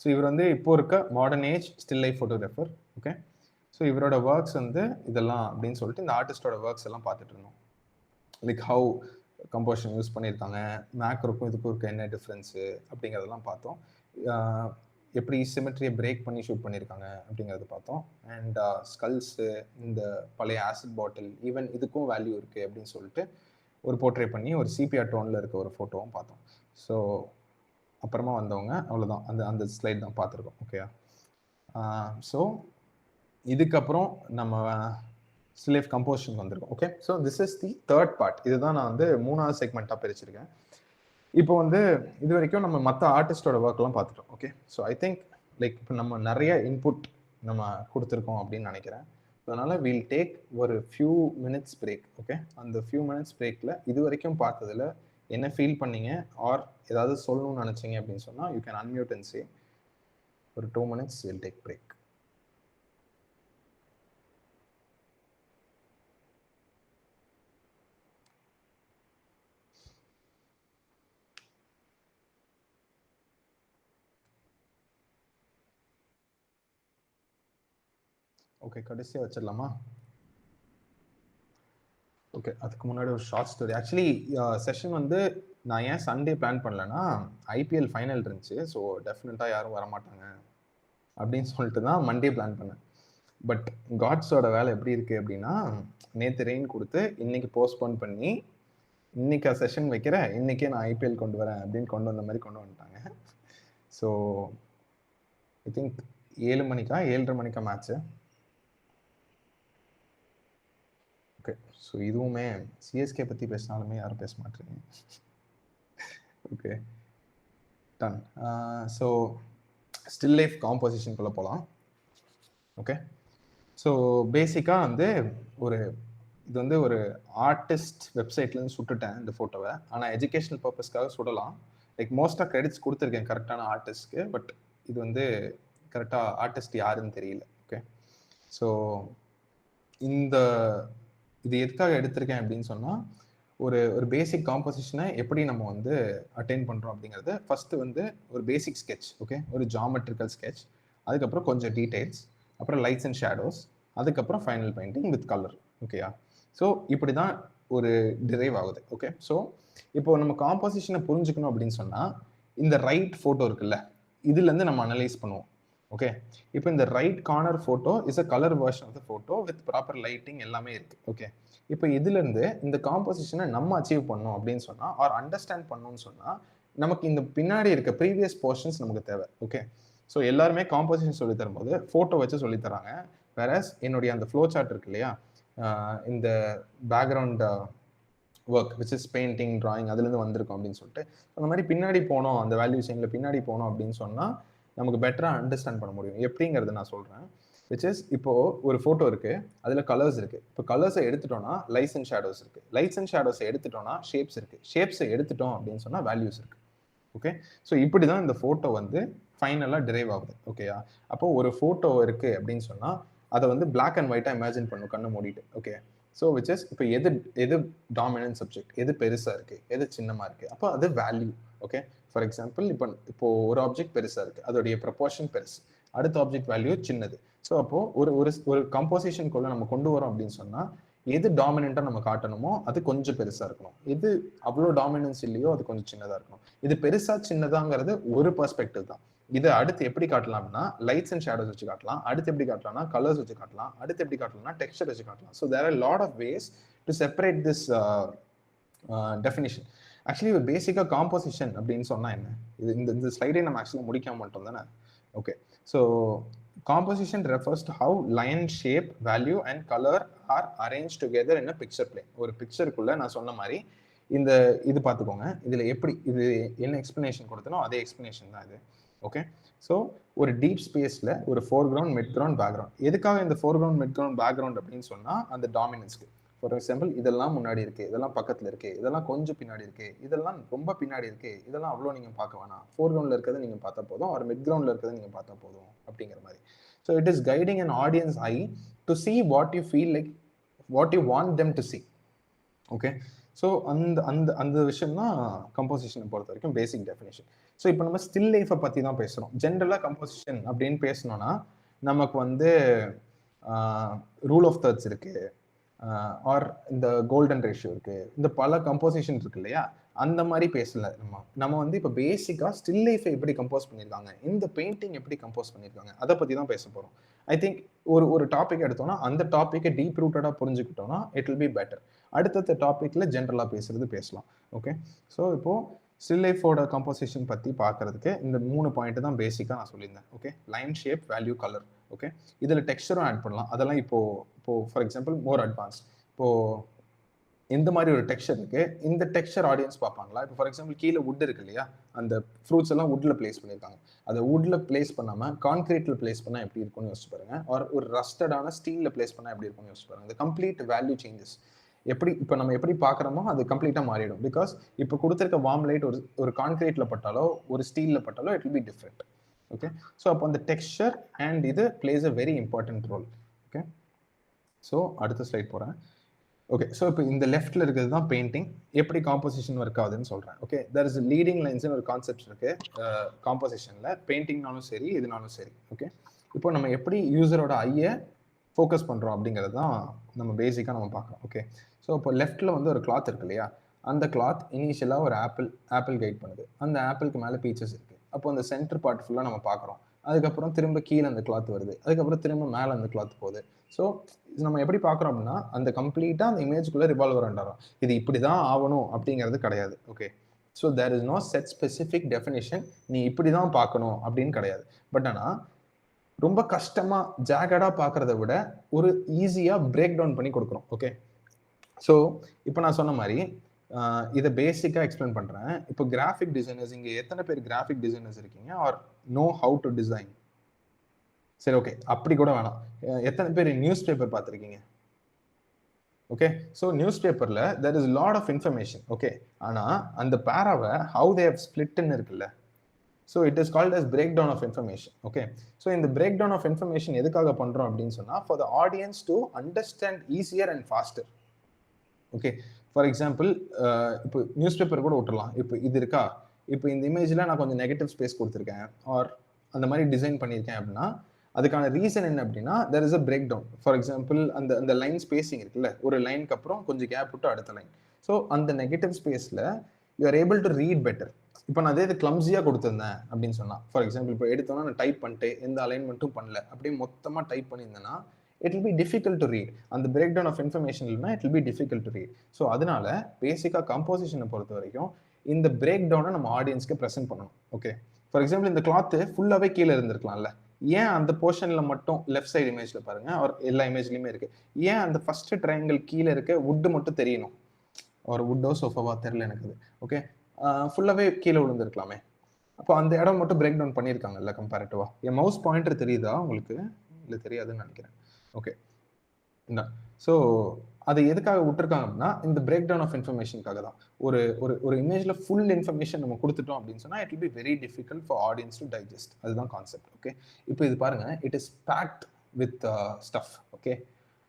ஸோ இவர் வந்து இப்போ இருக்க modern age still life photographer. Okay, so இவரோட ஒர்க்ஸ் வந்து இதெல்லாம் அப்படின்னு சொல்லிட்டு இந்த ஆர்டிஸ்டோட ஒர்க்ஸ் எல்லாம் பார்த்துட்டு இருந்தோம். லைக் ஹவு கம்போஷன் யூஸ் பண்ணியிருக்காங்க, மேக்ரோக்கும் இதுக்கும் இருக்க என்ன டிஃப்ரென்ஸு அப்படிங்கிறதெல்லாம் பார்த்தோம். எப்படி சிமெட்ரியை பிரேக் பண்ணி ஷூட் பண்ணியிருக்காங்க அப்படிங்கிறத பார்த்தோம். அண்ட் ஸ்கல்ஸு, இந்த பழைய ஆசிட் பாட்டில், ஈவன் இதுக்கும் வேல்யூ இருக்குது அப்படின்னு சொல்லிட்டு ஒரு போர்ட்ரே பண்ணி ஒரு சிபிஆர் டோனில் இருக்க ஒரு ஃபோட்டோவும் பார்த்தோம். ஸோ அப்புறமா வந்தவங்க அவ்வளோதான், அந்த ஸ்லைட் தான் பார்த்துருக்கோம். ஓகேயா, ஸோ இதுக்கப்புறம் நம்ம ஸ்டில் லைஃப் கம்போசிஷன் வந்திருக்கோம். Okay, so this is the third part. இதுதான் நான் வந்து 3வது செக்மெண்ட்டாக பிரிச்சிருக்கேன். இப்போ வந்து இது வரைக்கும் நம்ம மற்ற ஆர்டிஸ்டோட ஒர்க்லாம் பார்த்துட்டோம். Okay, so I think like இப்போ நம்ம நிறைய இன்புட் நம்ம கொடுத்துருக்கோம் அப்படின்னு நினைக்கிறேன். அதனால வில் டேக் ஒரு ஃபியூ மினிட்ஸ் பிரேக். ஓகே, அந்த ஃபியூ மினிட்ஸ் பிரேக்கில் இது வரைக்கும் பார்த்ததுல என்ன ஃபீல் பண்ணீங்க ஆர் ஏதாவது சொல்லணும்னு நினச்சிங்க அப்படின்னு சொன்னால் you can unmute and say. ஒரு 2 minutes will take break. Okay, கடைசியாக வச்சிடலாமா? ஓகே, அதுக்கு முன்னாடி ஒரு ஷார்ட் ஸ்டோரி. ஆக்சுவலி செஷன் வந்து நான் ஏன் சண்டே பிளான் பண்ணலன்னா ஐபிஎல் ஃபைனல் இருந்துச்சு. ஸோ டெஃபினட்டாக யாரும் வரமாட்டாங்க அப்படின்னு சொல்லிட்டு தான் மண்டே பிளான் பண்ணேன். பட் காட்ஸோட வேலை எப்படி இருக்குது அப்படின்னா, நேற்று ரெயின் கொடுத்து இன்னைக்கு போஸ்ட்போன் பண்ணி இன்னைக்கு செஷன் வைக்கிறேன், இன்னைக்கே நான் ஐபிஎல் கொண்டு வரேன் அப்படின்னு கொண்டு வந்த மாதிரி கொண்டு வந்துட்டாங்க. ஸோ ஐ திங்க் 7 மணிக்கா 7:30 மணிக்கா மேட்ச்சு. ஓகே, ஸோ இதுவுமே சிஎஸ்கே பற்றி பேசினாலுமே யாரும் பேச மாட்டேங்க. Okay, done. So still life காம்போசிஷனுக்குள்ளே போகலாம். ஓகே, ஸோ பேசிக்காக வந்து இது வந்து ஒரு ஆர்டிஸ்ட் வெப்சைட்லேருந்து சுட்டுட்டேன் இந்த ஃபோட்டோவை. ஆனால் எஜுகேஷனல் பர்பஸ்க்காக சுடலாம். லைக் மோஸ்ட்டாக கிரெடிட்ஸ் கொடுத்துருக்கேன் கரெக்டான ஆர்டிஸ்ட்க்கு. பட் இது வந்து கரெக்டாக ஆர்டிஸ்ட் யாருன்னு தெரியல. ஓகே, ஸோ இது எதுக்காக எடுத்திருக்கேன் அப்படின்னு சொன்னால் ஒரு பேசிக் காம்போசிஷனை எப்படி நம்ம வந்து அட்டைன் பண்ணுறோம் அப்படிங்கிறது ஃபஸ்ட்டு வந்து ஒரு பேசிக் ஸ்கெட்ச். ஓகே, ஒரு ஜாமெட்ரிக்கல் ஸ்கெட்ச், அதுக்கப்புறம் கொஞ்சம் டீடைல்ஸ், அப்புறம் லைட்ஸ் அண்ட் ஷேடோஸ், அதுக்கப்புறம் ஃபைனல் பெயிண்டிங் வித் கலர். ஓகேயா? ஸோ இப்படி தான் ஒரு டிரைவ் ஆகுது. ஓகே, ஸோ இப்போ நம்ம காம்போசிஷனை புரிஞ்சுக்கணும் அப்படின்னு சொன்னால் இந்த ரைட் ஃபோட்டோ இருக்குல்ல, இதுலேருந்து நம்ம அனலைஸ் பண்ணுவோம். ஓகே, இப்போ இந்த right corner photo is a colour version of the photo with proper lighting எல்லாமே இருக்கு. ஓகே, இப்போ இதுலேருந்து இந்த காம்போசிஷனை நம்ம அச்சீவ் பண்ணோம் அப்படின்னு சொன்னால் ஆர் அண்டர்ஸ்டாண்ட் பண்ணணும்னு சொன்னால் நமக்கு இந்த பின்னாடி இருக்க ப்ரீவியஸ் போர்ஷன்ஸ் நமக்கு தேவை. ஓகே, ஸோ எல்லாருமே காம்போசிஷன் சொல்லி தரும்போது ஃபோட்டோ வச்சு சொல்லி தராங்க. வேறஸ் என்னுடைய அந்த ஃப்ளோ சார்ட் இருக்கு இல்லையா, இந்த background work which is painting, drawing, அதுலேருந்து வந்திருக்கும் அப்படின்னு சொல்லிட்டு அந்த மாதிரி பின்னாடி போனோம், அந்த வேல்யூ செயினில் பின்னாடி போனோம் அப்படின்னு சொன்னால் நமக்கு பெட்டராக அண்டர்ஸ்டாண்ட் பண்ண முடியும். எப்படிங்கிறது நான் சொல்கிறேன். விச் இஸ் இப்போது ஒரு ஃபோட்டோ இருக்குது, அதில் கலர்ஸ் இருக்குது. இப்போ கலர்ஸை எடுத்துட்டோம்னா லைட்ஸ் அண்ட் ஷேடோஸ் இருக்குது. லைட்ஸ் அண்ட் ஷேடோஸை எடுத்துட்டோம்னா ஷேப்ஸ் இருக்குது. ஷேப்ஸை எடுத்துட்டோம் அப்படின்னு சொன்னால் வேல்யூஸ் இருக்குது. ஓகே, ஸோ இப்படி தான் இந்த ஃபோட்டோ வந்து ஃபைனலாக டிரைவ் ஆகுது. ஓகேயா? அப்போது ஒரு ஃபோட்டோ இருக்குது அப்படின்னு சொன்னால் அதை வந்து பிளாக் அண்ட் ஒயிட்டாக இமேஜின் பண்ணும் கண்ணு மூடிட்டு. ஓகே, ஸோ விச் இஸ் இப்போ எது டாமினன்ட் சப்ஜெக்ட், எது பெருசாக இருக்குது, எது சின்னமாக இருக்குது, அப்போ அது வேல்யூ. ஓகே, ஃபார் எக்ஸாம்பிள் இப்போ ஒரு ஆப்ஜெக்ட் பெருசாக இருக்குது, அதோடைய ப்ரொபோர்ஷன் பெருசு, அடுத்த ஆப்ஜெக்ட் வேல்யூ சின்னது. ஸோ அப்போது ஒரு கம்போசிஷனுக்குள்ளே நம்ம கொண்டு வரோம் அப்படின்னு சொன்னால் எது டாமினண்ட்டாக நம்ம காட்டணுமோ அது கொஞ்சம் பெருசாக இருக்கணும், எது அவ்வளோ டாமினன்ஸ் இல்லையோ அது கொஞ்சம் சின்னதாக இருக்கணும். இது பெருசாக சின்னதாங்கிறது ஒரு பர்ஸ்பெக்டிவ் தான். இதை அடுத்து எப்படி காட்டலாம்னா லைட்ஸ் அண்ட் ஷேடோஸ் வச்சு காட்டலாம், அடுத்து எப்படி காட்டலாம்னா கலர்ஸ் வச்சு காட்டலாம், அடுத்து எப்படி காட்டலாம்னா டெக்ஸ்சர் வச்சு காட்டலாம். So there are lot of ways to separate this definition. Actually ஒரு பேசிக்காக காம்போசிஷன் அப்படின்னு சொன்னால் என்ன, இந்த ஸ்லைடே நம்ம ஆக்சுவலாக முடிக்காம மட்டும் தானே. Okay, so composition refers to how line, shape, value and color are arranged together in a picture plane. ஒரு பிக்சருக்குள்ள நான் சொன்ன மாதிரி இது பார்த்துக்கோங்க, இதில் எப்படி இது என்ன எக்ஸ்பிளனேஷன் கொடுத்தனோ அதே எக்ஸ்பிளனேஷன் தான் இது. ஓகே, ஸோ ஒரு டீப் ஸ்பேஸில் ஒரு ஃபோர்கிரவுண்ட், மிட் கிரவுண்ட், பேக்ரவுண்ட். எதுக்காக இந்த ஃபோர்கிரவுண்ட், மிட் கிரவுண்ட், பேக்ரவுண்ட் அப்படின்னு சொன்னால் அந்த டாமினன்ஸ்க்கு. ஃபார் எக்ஸாம்பிள் இதெல்லாம் முன்னாடி இருக்குது, இதெல்லாம் பக்கத்தில் இருக்குது, இதெல்லாம் கொஞ்சம் பின்னாடி இருக்குது, இதெல்லாம் ரொம்ப பின்னாடி இருக்குது, இதெல்லாம் அவ்வளோ நீங்கள் பார்க்க வேணாம், ஃபோர்கிரவுண்டில் இருக்கிறத நீங்கள் பார்த்தா போதும், ஒரு மிட் கிரவுண்டில் இருக்கிறத நீங்கள் பார்த்தா போதும் அப்படிங்கிற மாதிரி. So it is guiding an audience I to see what you feel like, what you want them to C. Okay, so அந்த விஷயம் தான் கம்போசிஷனை பொறுத்த வரைக்கும் பேசிக் டெஃபினேஷன். ஸோ இப்போ நம்ம ஸ்டில் லைஃப்பை பற்றி தான் பேசுகிறோம். ஜென்ரலாக கம்போசிஷன் அப்படின்னு பேசணும்னா நமக்கு வந்து ரூல் ஆஃப் தேர்ட்ஸ் இருக்குது, ஆர் இந்த கோல்டன் ரேஷியோ இருக்குது, இந்த பல கம்போசிஷன் இருக்கு இல்லையா, அந்த மாதிரி பேசல. நம்ம வந்து இப்போ பேசிக்காக ஸ்டில் லைஃபை எப்படி கம்போஸ் பண்ணியிருக்காங்க, இந்த பெயிண்டிங் எப்படி கம்போஸ் பண்ணியிருக்காங்க, அதை பற்றி தான் பேச போகிறோம். ஐ திங்க் ஒரு டாபிக் எடுத்தோம்னா அந்த டாப்பிக்கை டீப் ரூட்டடாக புரிஞ்சுக்கிட்டோம்னா இட் வில் பி பெட்டர். அடுத்த டாப்பிக்கில் ஜென்ரலாக பேசலாம். ஓகே, ஸோ இப்போது ஸ்டில் லைஃபோட கம்போசிஷன் பற்றி பார்க்கறதுக்கு இந்த 3 பாயிண்ட் தான் பேசிக்காக நான் சொல்லியிருந்தேன். Okay, line, shape, value, colour. Okay. இதில் டெக்ஸ்டரும் ஆட் பண்ணலாம். அதெல்லாம் இப்போ ஃபார் எக்ஸாம்பிள் மோர் அட்வான்ஸ். இப்போ இந்த மாதிரி ஒரு டெக்ஸ்சர் இருக்கு. இந்த டெக்ஸ்சர் ஆடியன்ஸ் பார்ப்பாங்களா? இப்போ ஃபார் எக்ஸாம்பிள் கீழே வுட் இருக்கு இல்லையா? அந்த ஃப்ரூட்ஸ் எல்லாம் வுட்ல பிளேஸ் பண்ணியிருக்காங்க. அதை வுட்ல பிளேஸ் பண்ணாம கான்கிரீட்ல பிளேஸ் பண்ணா எப்படி இருக்கும்னு யோசிச்சு பாருங்க. ஆர் ஒரு ரஸ்டடான ஸ்டீல்ல பிளேஸ் பண்ணா எப்படி இருக்கும்னு யோசிச்சு பாருங்க. இந்த கம்ப்ளீட் வேல்யூ சேஞ்சஸ். எப்படி இப்போ நம்ம எப்படி பார்க்குறோமோ அது கம்ப்ளீட்டாக மாறிடும். பிகாஸ் இப்போ கொடுத்துருக்க வார்ம் லைட் ஒரு கான்கிரீட்ல பட்டாலோ ஒரு ஸ்டீல்ல பட்டாலோ it will be different. Okay. So அப்போ அந்த டெக்ஸ்சர் அண்ட் இது plays a very important role. Okay. So அடுத்த ஸ்லைட் போகிறேன். ஓகே. ஸோ இப்போ இந்த லெஃப்ட்ல இருக்கிறது தான் பெயிண்டிங். எப்படி காம்போசிஷன் ஒர்க் ஆகுதுன்னு சொல்கிறேன். ஓகே. தேர் இஸ் லீடிங் லைன்ஸ்னு ஒரு கான்செப்ட் இருக்கு காம்போசிஷனில். பெயிண்டிங்னாலும் சரி எதுனாலும் சரி. ஓகே. இப்போ நம்ம எப்படி யூசரோட ஐயை ஃபோக்கஸ் பண்ணுறோம் அப்படிங்கிறது தான் நம்ம பேசிக்காக நம்ம பார்க்குறோம். ஓகே. ஸோ இப்போ லெஃப்ட்டில் வந்து ஒரு கிளாத் இருக்கு இல்லையா? அந்த கிளாத் இனிஷியலாக ஒரு ஆப்பிள் கைட் பண்ணுது. அந்த ஆப்பிளுக்கு மேலே பீச்சஸ் இருக்குது. அப்போ அந்த சென்டர் பார்ட் ஃபுல்லாக நம்ம பார்க்குறோம். அதுக்கப்புறம் திரும்ப கீழே அந்த கிளாத் வருது. அதுக்கப்புறம் திரும்ப மேலே அந்த கிளாத் போகுது. ஸோ நம்ம எப்படி பார்க்குறோம் அப்படின்னா அந்த கம்ப்ளீட்டாக அந்த இமேஜ்குள்ளே ரிவால்வர் ஆண்டாரோம். இது இப்படி தான் ஆகணும் அப்படிங்கிறது கிடையாது. Okay. So there is no set specific definition. நீ இப்படி தான் பார்க்கணும் அப்படின்னு கிடையாது. பட் ஆனால் ரொம்ப கஷ்டமாக ஜாகடாக பார்க்குறத விட ஒரு ஈஸியாக பிரேக் டவுன் பண்ணி கொடுக்குறோம். ஓகே. ஸோ இப்போ நான் சொன்ன மாதிரி இதை பேசிக்காக எக்ஸ்பிளைன் பண்ணுறேன். இப்போ கிராஃபிக் டிசைனர்ஸ் இங்கே எத்தனை பேர் கிராஃபிக் டிசைனர்ஸ் இருக்கீங்க or know how to design? சரி, ஓகே. அப்படி கூட வேணாம். எத்தனை பேர் நியூஸ் பேப்பர் பார்த்துருக்கீங்க? ஓகே. ஸோ நியூஸ் பேப்பரில் there is lot of information. Okay. ஆனால் அந்த பேராவை ஹவு தே ஹவ் ஸ்பிளிட்னு இருக்குல்ல. So it is called as break down of information. Okay. So இந்த பிரேக் டவுன் ஆஃப் இன்ஃபர்மேஷன் எதுக்காக பண்ணுறோம் அப்படின்னு சொன்னால் for the audience to understand easier and faster. Okay. For example இப்போ நியூஸ் பேப்பர் கூட விட்டுறலாம். இப்போ இது இருக்கா? இப்போ இந்த இமேஜில் நான் கொஞ்சம் நெகட்டிவ் ஸ்பேஸ் கொடுத்துருக்கேன் ஆர் அந்த மாதிரி டிசைன் பண்ணியிருக்கேன் அப்படின்னா அதுக்கான ரீசன் என்ன அப்படின்னா there is a break down. For example அந்த லைன் ஸ்பேசிங் இருக்குல்ல, ஒரு லைனுக்கு அப்புறம் கொஞ்சம் கேப் விட்டு அடுத்த லைன். ஸோ அந்த நெகட்டிவ் ஸ்பேஸில் you are able to read better. இப்போ நான் அதே இது கிளம்ஸியாக கொடுத்துருந்தேன் அப்படின்னு சொன்னால் ஃபார் எக்ஸாம்பிள் இப்போ எடுத்தோன்னா நான் டைப் பண்ணிட்டு எந்த அலைன்மெண்ட்டும் பண்ணல அப்படியே மொத்தமாக டைப் பண்ணியிருந்தேன்னா it will be difficult to read. அந்த பிரேக் டவுன் ஆஃப் இன்ஃபர்மேஷன் இல்லைனா it will be difficult to read. So அதனால பேசிக்காக கம்போசிஷனை பொறுத்த வரைக்கும் இந்த பிரேக் டவுனை நம்ம ஆடியன்ஸ்க்கு ப்ரெசென்ட் பண்ணணும். ஓகே. ஃபார் எக்ஸாம்பிள் இந்த கிளாத்து ஃபுல்லாகவே கீழே இருந்திருக்கலாம்ல, ஏன் அந்த போர்ஷனில் மட்டும் லெஃப்ட் சைடு இமேஜில் பாருங்க ஒரு எல்லா இமேஜ்லையுமே இருக்கு, ஏன் அந்த ஃபர்ஸ்ட் ட்ரையாங்கிள் கீழே இருக்க வுட்டு மட்டும் தெரியணும்? ஒரு வுட்டோ சோஃபாவா தெரியல எனக்கு அது. ஓகே. ஃபுல்லாகவே கீழே விழுந்திருக்கலாமே. அப்போ அந்த இடம் மட்டும் பிரேக் டவுன் பண்ணியிருக்காங்கல்ல கம்பேரிட்டிவா. என் மவுஸ் பாயிண்டர் தெரியுதா உங்களுக்கு? இல்லை தெரியாதுன்னு நினைக்கிறேன். ஓகே. ஸோ அதை எதுக்காக விட்டுருக்காங்க அப்படின்னா இந்த பிரேக் டவுன் ஆஃப் இன்ஃபர்மேஷனுக்காக தான். ஒரு இமேஜில் ஃபுல் இன்ஃபர்மேஷன் நம்ம கொடுத்துட்டோம் அப்படின்னு சொன்னால் it will be very difficult for audience to digest. அதுதான் கான்செப்ட். ஓகே. இப்போ இது பாருங்க, it is packed with stuff. Okay.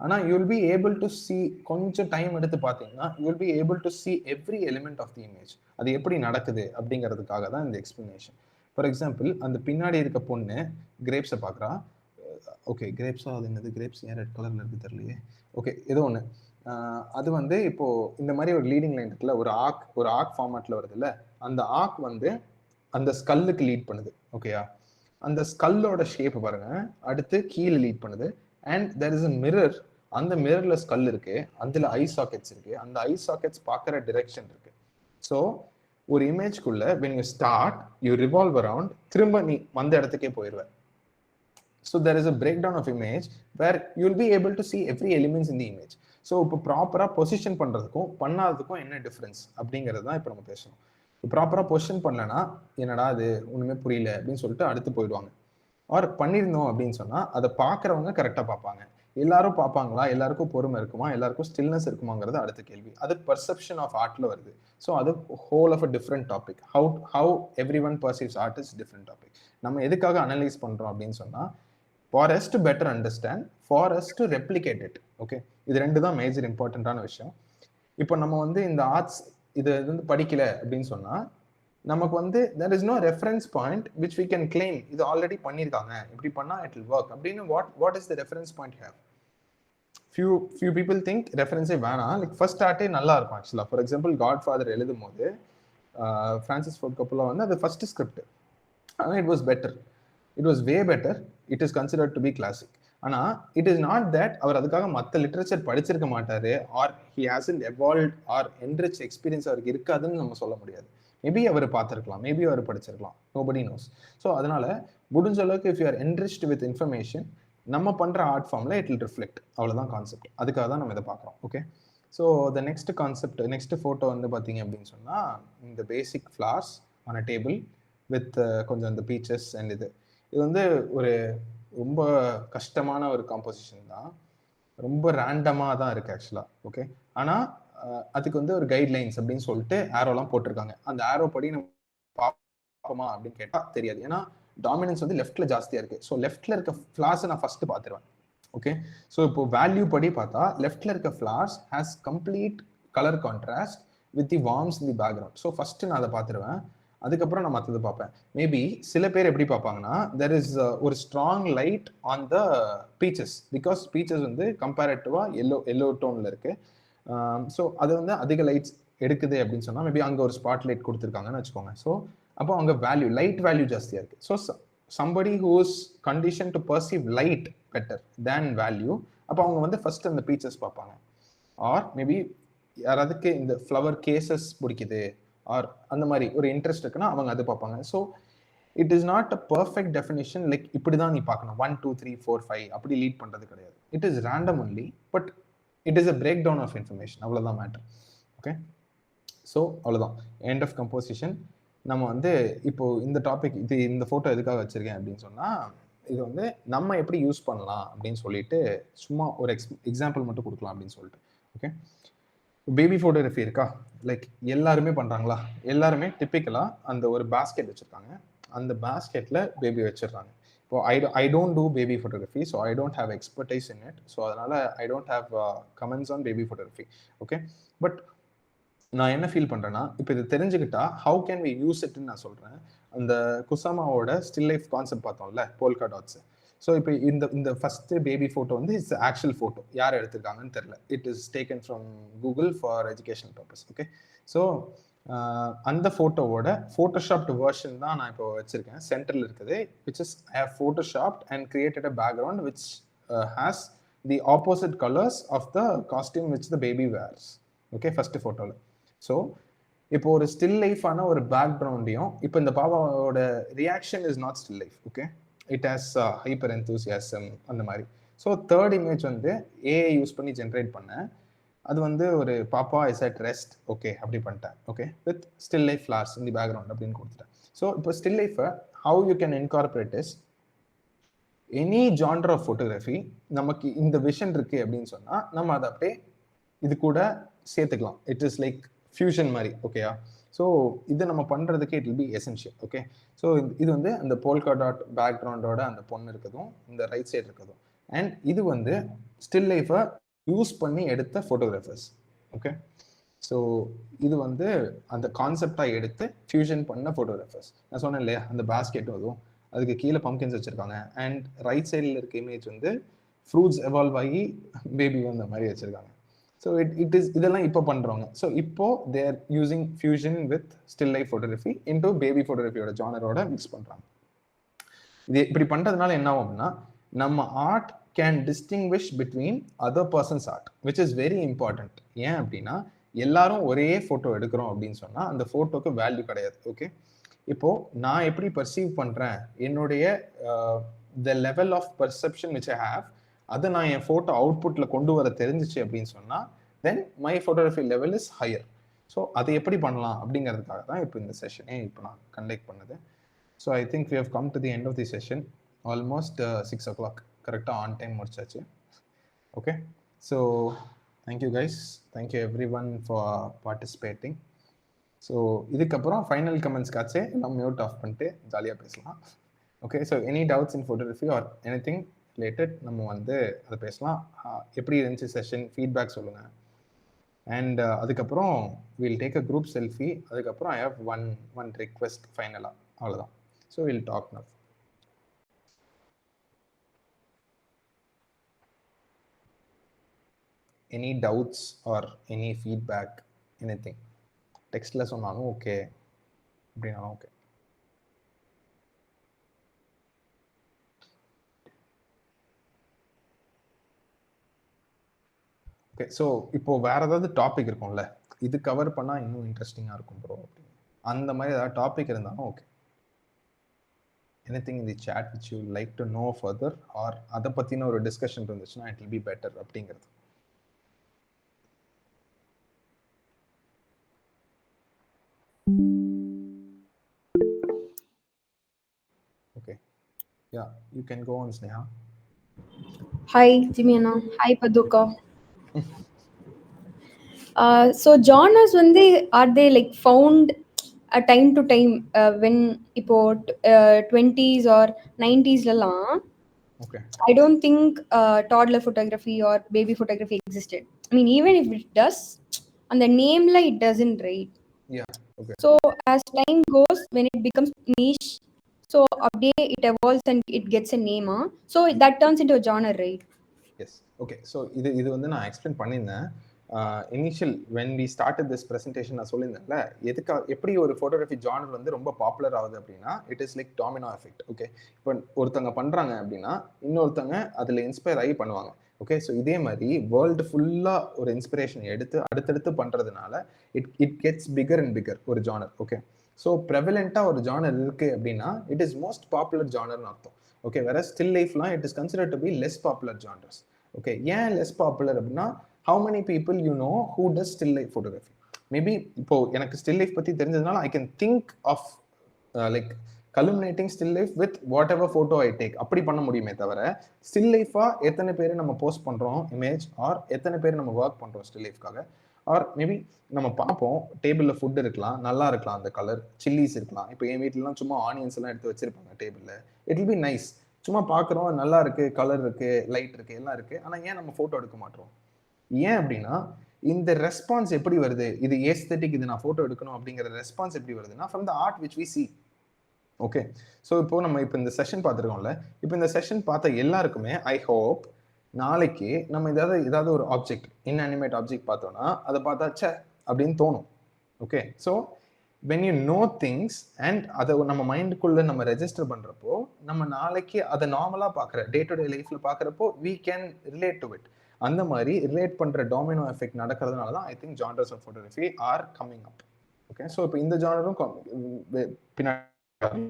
ஆனால் you will be able to see, கொஞ்சம் டைம் எடுத்து பார்த்தீங்கன்னா you will be able to see every element of the image. அது எப்படி நடக்குது அப்படிங்கிறதுக்காக தான் இந்த எக்ஸ்பிளனேஷன். ஃபார் எக்ஸாம்பிள் அந்த பின்னாடி இருக்க பொண்ணு கிரேப்ஸை பார்க்குறா. ஓகே. கிரேப்ஸா? அது என்னது? கிரேப்ஸ் ஏன் ரெட் கலரில் இருக்குது தெரியலையே. ஓகே. ஏதோ ஒன்று. அது வந்து இப்போ இந்த மாதிரி ஒரு லீடிங் லைன் இருக்குல்ல, ஒரு ஆக் ஃபார்மேட்டில் வருது இல்லை, அந்த ஆக் வந்து அந்த ஸ்கல்லுக்கு லீட் பண்ணுது. ஓகேயா? அந்த ஸ்கல்லோட ஷேப் பாருங்க, அடுத்து கீழே லீட் பண்ணுது. And there is a mirror. அந்த மிரர்ல ஸ்கல் இருக்கு, அதுல ஐ சாக்கெட்ஸ் இருக்கு, அந்த ஐ சாக்கெட்ஸ் பார்க்குற டிரெக்ஷன் இருக்கு. ஸோ ஒரு இமேஜ்குள்ள when you start you revolve around, திரும்ப நீ வந்த இடத்துக்கே போயிடுவ. So there is a breakdown of image where you will be able to see every elements in the image. So இப்போ ப்ராப்பராக பொசிஷன் பண்ணுறதுக்கும் பண்ணாததுக்கும் என்ன டிஃப்ரென்ஸ் அப்படிங்கிறது தான் இப்போ நம்ம பேசணும். ப்ராப்பராக பொசிஷன் பண்ணலன்னா என்னடா அது ஒன்றுமே புரியல அப்படின்னு சொல்லிட்டு அடுத்து போயிடுவாங்க. ஆர் பண்ணியிருந்தோம் அப்படின்னு சொன்னால் அதை பார்க்குறவங்க கரெக்டாக பார்ப்பாங்க. எல்லாரும் பார்ப்பாங்களா? எல்லாருக்கும் பொறுமை இருக்குமா? எல்லாருக்கும் ஸ்டில்னஸ் இருக்குமாங்கிறது அடுத்த கேள்வி. அது பர்செப்ஷன் ஆஃப் ஆர்ட்ல வருது. ஸோ அது whole of a different topic. How every one perceives art is different topic. நம்ம எதுக்காக அனலைஸ் பண்ணுறோம் அப்படின்னு சொன்னால் for us to better understand, for us to replicate it. Okay. இது ரெண்டு தான் மேஜர் இம்பார்ட்டண்ட்டான விஷயம். இப்போ நம்ம வந்து இந்த ஆர்ட்ஸ் இது வந்து படிக்கல அப்படின்னு சொன்னால் நமக்கு வந்து there is no reference point which we can claim இது ஆல்ரெடி பண்ணியிருக்காங்க, இப்படி பண்ணா it will work அப்படின்னு what is the reference point here? few people think ரெஃபரன்ஸே வேணாம், லைக் ஃபர்ஸ்ட் ஆர்ட்டே நல்லா இருக்கும் ஆக்சுவலாக. ஃபார் எக்ஸாம்பிள் காட்ஃபாதர் எழுதும் போது ஃப்ரான்சிஸ் ஃபோர்ட் கப்போலா வந்து அது ஃபர்ஸ்ட் ஸ்கிரிப்ட். ஆனால் it was better. It was way better. It is considered to be classic. ஆனால் it is not that அவர் அதுக்காக மற்ற லிட்ரேச்சர் படிச்சிருக்க மாட்டாரு R he hasn't evolved or enriched experience அவருக்கு இருக்காதுன்னு நம்ம சொல்ல முடியாது. மேபி அவர் பார்த்துருக்கலாம், மேபி அவர் படிச்சிருக்கலாம், nobody knows. ஸோ அதனால முடிஞ்ச அளவுக்கு if you are enriched with information, நம்ம பண்ற ஆர்ட் ஃபார்ம்ல இட் வில் ரிஃப்ளெக்ட். அவ்வளவுதான் கான்செப்ட். அதுக்காக தான் நம்ம இதை பார்க்குறோம். Okay. So the next concept, next photo வந்து பார்த்தீங்க அப்படின்னு சொன்னால், இந்த basic flowers on a table with கொஞ்சம் இந்த பீச்சஸ் அண்ட் இது வந்து ஒரு ரொம்ப கஷ்டமான ஒரு காம்போசிஷன் தான். ரொம்ப ரேண்டமாக தான் இருக்குது ஆக்சுவலாக. ஓகே. ஆனால் அதுக்கு வந்து ஒரு கைட்லைன்ஸ் அப்படின்னு சொல்லிட்டு ஆரோலாம் போட்டிருக்காங்க. அந்த ஆரோ படி நம்ம பார்ப்போமா அப்படின்னு கேட்டால் தெரியாது. ஏன்னா டாமினன்ஸ் வந்து லெஃப்ட்ல ஜாஸ்தியாக இருக்குது. ஸோ லெஃப்ட்ல இருக்க ஃப்ளார்ஸை நான் ஃபர்ஸ்ட் பார்த்துருவேன். ஓகே. ஸோ இப்போ வேல்யூ படி பார்த்தா லெஃப்ட்ல இருக்க flowers has complete colour contrast with the worms in the background. So first நான் அதை பார்த்துருவேன். அதுக்கப்புறம் நான் மற்றது பார்ப்பேன். மேபி சில பேர் எப்படி பார்ப்பாங்கன்னா, தெர் இஸ் ஒரு strong light on the peaches, because peaches வந்து கம்பேரட்டிவா எல்லோ டோன்ல இருக்கு. ஸோ அது வந்து அதிக லைட்ஸ் எடுக்குது அப்படின்னு சொன்னா மேபி அங்கே ஒரு ஸ்பாட் லைட் கொடுத்துருக்காங்கன்னு வச்சுக்கோங்க. ஸோ அப்போ அங்கே லைட் வேல்யூ ஜாஸ்தியாக இருக்கு. So somebody who is conditioned to perceive light better than value, அப்போ அவங்க வந்து ஃபர்ஸ்ட் அந்த பீச்சஸ் பார்ப்பாங்க. ஆர் மேபி யாராவதுக்கு இந்த ஃப்ளவர் கேசஸ் பிடிக்குது ஆர் அந்த மாதிரி ஒரு இன்ட்ரெஸ்ட் இருக்குன்னா அவங்க அது பார்ப்பாங்க. So it is not a perfect definition like இப்படி தான் நீ பார்க்கணும் 1 2 3 4 5 அப்படி லீட் பண்ணுறது கிடையாது. It is random only, but it is a break down of information. அவ்வளோதான் மேட்டர். ஓகே. ஸோ அவ்வளோதான் எண்ட் ஆஃப் கம்போசிஷன். நம்ம வந்து இப்போ இந்த டாபிக் இந்த ஃபோட்டோ எதுக்காக வச்சிருக்கேன் அப்படின்னு சொன்னால், இது வந்து நம்ம எப்படி யூஸ் பண்ணலாம் அப்படின்னு சொல்லிட்டு சும்மா ஒரு எக்ஸாம்பிள் மட்டும் கொடுக்கலாம் அப்படின்னு சொல்லிட்டு. ஓகே. பேபி ஃபோட்டோகிராஃபி இருக்கா, லைக் எல்லாருமே பண்ணுறாங்களா? எல்லாருமே டிப்பிக்கலாக அந்த ஒரு பேஸ்கெட் வச்சுருக்காங்க. அந்த பேஸ்கெட்டில் பேபி வச்சிடுறாங்க. இப்போ I don't do baby photography, so I don't have expertise in it. So அதனால் I don't have comments on baby photography. Okay. But நான் என்ன ஃபீல் பண்ணுறேன்னா, இப்போ இது தெரிஞ்சுக்கிட்டா ஹவு கேன் வி யூஸ் இட்னு நான் சொல்கிறேன். அந்த குசாமாவோட ஸ்டில் லைஃப் கான்செப்ட் பார்த்தோம்ல, போல்கா டாட்ஸ். ஸோ இப்போ இந்த ஃபர்ஸ்ட் பேபி ஃபோட்டோ வந்து இட்ஸ் ஆக்சுவல் ஃபோட்டோ. யார் எடுத்திருக்காங்கன்னு தெரியல. It is taken from Google for educational purpose. Okay. So அந்த ஃபோட்டோவோட ஃபோட்டோஷாப்டு வெர்ஷன் தான் நான் இப்போ வச்சிருக்கேன். சென்டரில் இருக்குது, which is I have photoshopped and created a background which has the opposite colours of the costume which the baby wears. Okay. First ஃபோட்டோவில். So இப்போ ஒரு ஸ்டில் லைஃபான ஒரு பேக்ரவுண்டையும், இப்போ இந்த பாபாவோட reaction is not still life. Okay. It has hyper enthusiasm அந்த மாதிரி. ஸோ தேர்ட் இமேஜ் வந்து ஏஐ யூஸ் பண்ணி ஜென்ரேட் பண்ணேன். அது வந்து ஒரு பாப்பா இஸ் அட் ரெஸ்ட். ஓகே அப்படி பண்ணிட்டேன். Okay. With still life flowers in the background அப்படின்னு கொடுத்துட்டேன். ஸோ இப்போ ஸ்டில் லைஃபை how you can incorporate is any genre of photography. நமக்கு இந்த விஷன் இருக்கு அப்படின்னு சொன்னால் நம்ம அதை அப்படியே இது கூட சேர்த்துக்கலாம். இட் இஸ் லைக் ஃபியூஷன் மாதிரி. ஓகேயா? ஸோ இது நம்ம பண்ணுறதுக்கு it will B essential. Okay. So இது வந்து அந்த போல்கா டாட் பேக்ரவுண்டோட அந்த பொண்ணு இருக்கதும், இந்த ரைட் சைடு இருக்கதும், அண்ட் இது வந்து ஸ்டில் லைஃபை யூஸ் பண்ணி எடுத்த ஃபோட்டோகிராஃபர்ஸ். ஓகே. ஸோ இது வந்து அந்த கான்செப்டாக எடுத்து ஃபியூஷன் பண்ண ஃபோட்டோகிராஃபர்ஸ். நான் சொன்னேன் இல்லையா, அந்த பேஸ்கெட்டும் அதுவும், அதுக்கு கீழே பம்கின்ஸ் வச்சுருக்காங்க. அண்ட் ரைட் சைடில் இருக்க இமேஜ் வந்து ஃப்ரூட்ஸ் எவால்வ் ஆகி பேபி வந்த மாதிரி வச்சுருக்காங்க. ஸோ இட் இஸ் இதெல்லாம் இப்போ பண்ணுறவங்க. ஸோ இப்போ they're using fusion with still life photography into baby ஃபோட்டோகிராஃபியோட ஜானரோட மிக்ஸ் பண்ணுறாங்க. இது இப்படி பண்ணுறதுனால என்ன ஆகும்னா, நம்ம art can distinguish between other persons art, which is very important. ஏன் அப்படின்னா, எல்லாரும் ஒரே ஃபோட்டோ எடுக்கிறோம் அப்படின்னு சொன்னால் அந்த ஃபோட்டோக்கு வேல்யூ கிடையாது. ஓகே. இப்போ நான் எப்படி பர்சீவ் பண்ணுறேன், என்னுடைய the level of perception which I have, அதை நான் என் ஃபோட்டோ அவுட்புட்டில் கொண்டு வர தெரிஞ்சிச்சு அப்படின்னு சொன்னால் then my photography level is higher. So அதை எப்படி பண்ணலாம் அப்படிங்கிறதுக்காக தான் இப்போ இந்த செஷனே இப்போ நான் கண்டக்ட் பண்ணது. So I think we have come to the end of the session. Almost 6 o'clock கரெக்டாக ஆன் டைம் முடிச்சாச்சு. Okay. So thank you guys, thank you every one for participating. So இதுக்கப்புறம் ஃபைனல் கமெண்ட்ஸ்க்காச்சே நம்ம மியூட் ஆஃப் பண்ணிட்டு ஜாலியாக பேசலாம். Okay. So any doubts in photography or any thing related நம்ம வந்து அதை பேசலாம். எப்படி இருந்துச்சு செஷன், ஃபீட்பேக் சொல்லுங்கள். அண்ட் அதுக்கப்புறம் will take a group selfie. அதுக்கப்புறம் ஐ ஹவ் ஒன் ரிக்வெஸ்ட் ஃபைனலாக. அவ்வளோதான். So will talk now. Any doubts or any feedback, anything டெக்ஸ்டில் சொன்னாலும் ஓகே, அப்படின்னாலும் ஓகே. ஓகே. ஸோ இப்போ வேற ஏதாவது டாபிக் இருக்கும்ல, இது கவர் பண்ணால் இன்னும் இன்ட்ரெஸ்டிங்காக இருக்கும் ப்ரோ அப்படின்னு, அந்த மாதிரி ஏதாவது டாபிக் இருந்தாலும் okay. anything in the chat which you like to know further, or அதை பற்றின ஒரு டிஸ்கஷன் இருந்துச்சுன்னா it will be better அப்படிங்கிறது. Okay. Yeah, you can go on, Sneha. Hi, Jimmy Anna. Hi, Paduka. So genres are they like found time to time when இப்போ 20s or 90s லாம் Okay. I don't think toddler photography or baby photography existed. I mean, even if it does, on the name like it doesn't, right? Yeah. Okay. So as time goes, when it becomes niche, so update it evolves and it gets a name. So that turns into a genre, right? Yes okay. So இது வந்து நான் explain பண்ணியிருந்தேன் initial when we started this presentation. நான் சொல்லியிருந்தேன்ல எப்படி ஒரு photography genre வந்து ரொம்ப பாப்புலர் ஆகுது அப்படின்னா it is like டாமினோ effect. Okay, இப்போ ஒருத்தவங்க பண்ணுறாங்க அப்படின்னா இன்னொருத்தவங்க அதில் இன்ஸ்பயர் ஆகி பண்ணுவாங்க. ஓகே, ஸோ இதே மாதிரி வேர்ல்டு ஃபுல்லாக ஒரு இன்ஸ்பிரேஷன் எடுத்து அடுத்தடுத்து பண்ணுறதுனால it gets bigger and bigger ஒரு ஜானர். ஓகே, ஸோ ப்ரெவலண்ட்டாக ஒரு ஜானர் இருக்குது அப்படின்னா இட் இஸ் மோஸ்ட் பாப்புலர் ஜானர்னு அர்த்தம். ஓகே, வேற ஸ்டில் லைஃப்லாம் it is consider to be less popular genres. Okay, ஏன் லெஸ் பாப்புலர் அப்படின்னா how many people you know who does still life photography. Maybe இப்போ எனக்கு ஸ்டில் லைஃப் பற்றி தெரிஞ்சதுனால I can think of like culminating still life with whatever photo I take, அப்படி பண்ண முடியுமே தவிர ஸ்டில் லைஃபாக எத்தனை பேர் நம்ம போஸ்ட் பண்ணுறோம் இமேஜ், ஆர் எத்தனை பேர் நம்ம ஒர்க் பண்ணுறோம் ஸ்டில் லைஃப்காக, ஆர் மேபி நம்ம பார்ப்போம் டேபிளில் ஃபுட் இருக்கலாம், நல்லா இருக்கலாம், அந்த கலர் சில்லிஸ் இருக்கலாம். இப்போ என் வீட்டிலலாம் சும்மா ஆனியன்ஸ் எல்லாம் எடுத்து வச்சிருப்பாங்க டேபிளில், இட் வில் பி நைஸ். சும்மா பார்க்குறோம், நல்லா இருக்கு, கலர் இருக்கு, லைட் இருக்கு, எல்லாம் இருக்கு. ஆனால் ஏன் நம்ம ஃபோட்டோ எடுக்க மாட்டோம்? ஏன் அப்படின்னா இந்த ரெஸ்பான்ஸ் எப்படி வருது, இது ஏஸ்தெட்டிக், இது நான் ஃபோட்டோ எடுக்கணும் அப்படிங்கிற ரெஸ்பான்ஸ் எப்படி வருதுன்னா from the art which we see. Okay, so இப்போ நம்ம இப்போ இந்த செஷன் பார்த்துருக்கோம்ல, இப்போ இந்த செஷன் பார்த்த எல்லாருக்குமே ஐ ஹோப் நாளைக்கு நம்ம ஏதாவது ஒரு ஆப்ஜெக்ட், இன்அனிமேட் ஆப்ஜெக்ட் பார்த்தோம்னா அதை பார்த்தா சே அப்படின்னு தோணும். Okay, so when you know things and அதை நம்ம மைண்டுக்குள்ளே நம்ம ரெஜிஸ்டர் பண்ணுறப்போ நம்ம நாளைக்கு அதை நார்மலாக பார்க்குற டே டு டே லைஃப்பில் பார்க்குறப்போ we can relate to it. அந்த மாதிரி ரிலேட் பண்ணுற டாமினோ எஃபெக்ட் நடக்கிறதுனால தான் I think genres of photography are coming up. Okay, so இப்போ இந்த ஜானரும் பின்னாடி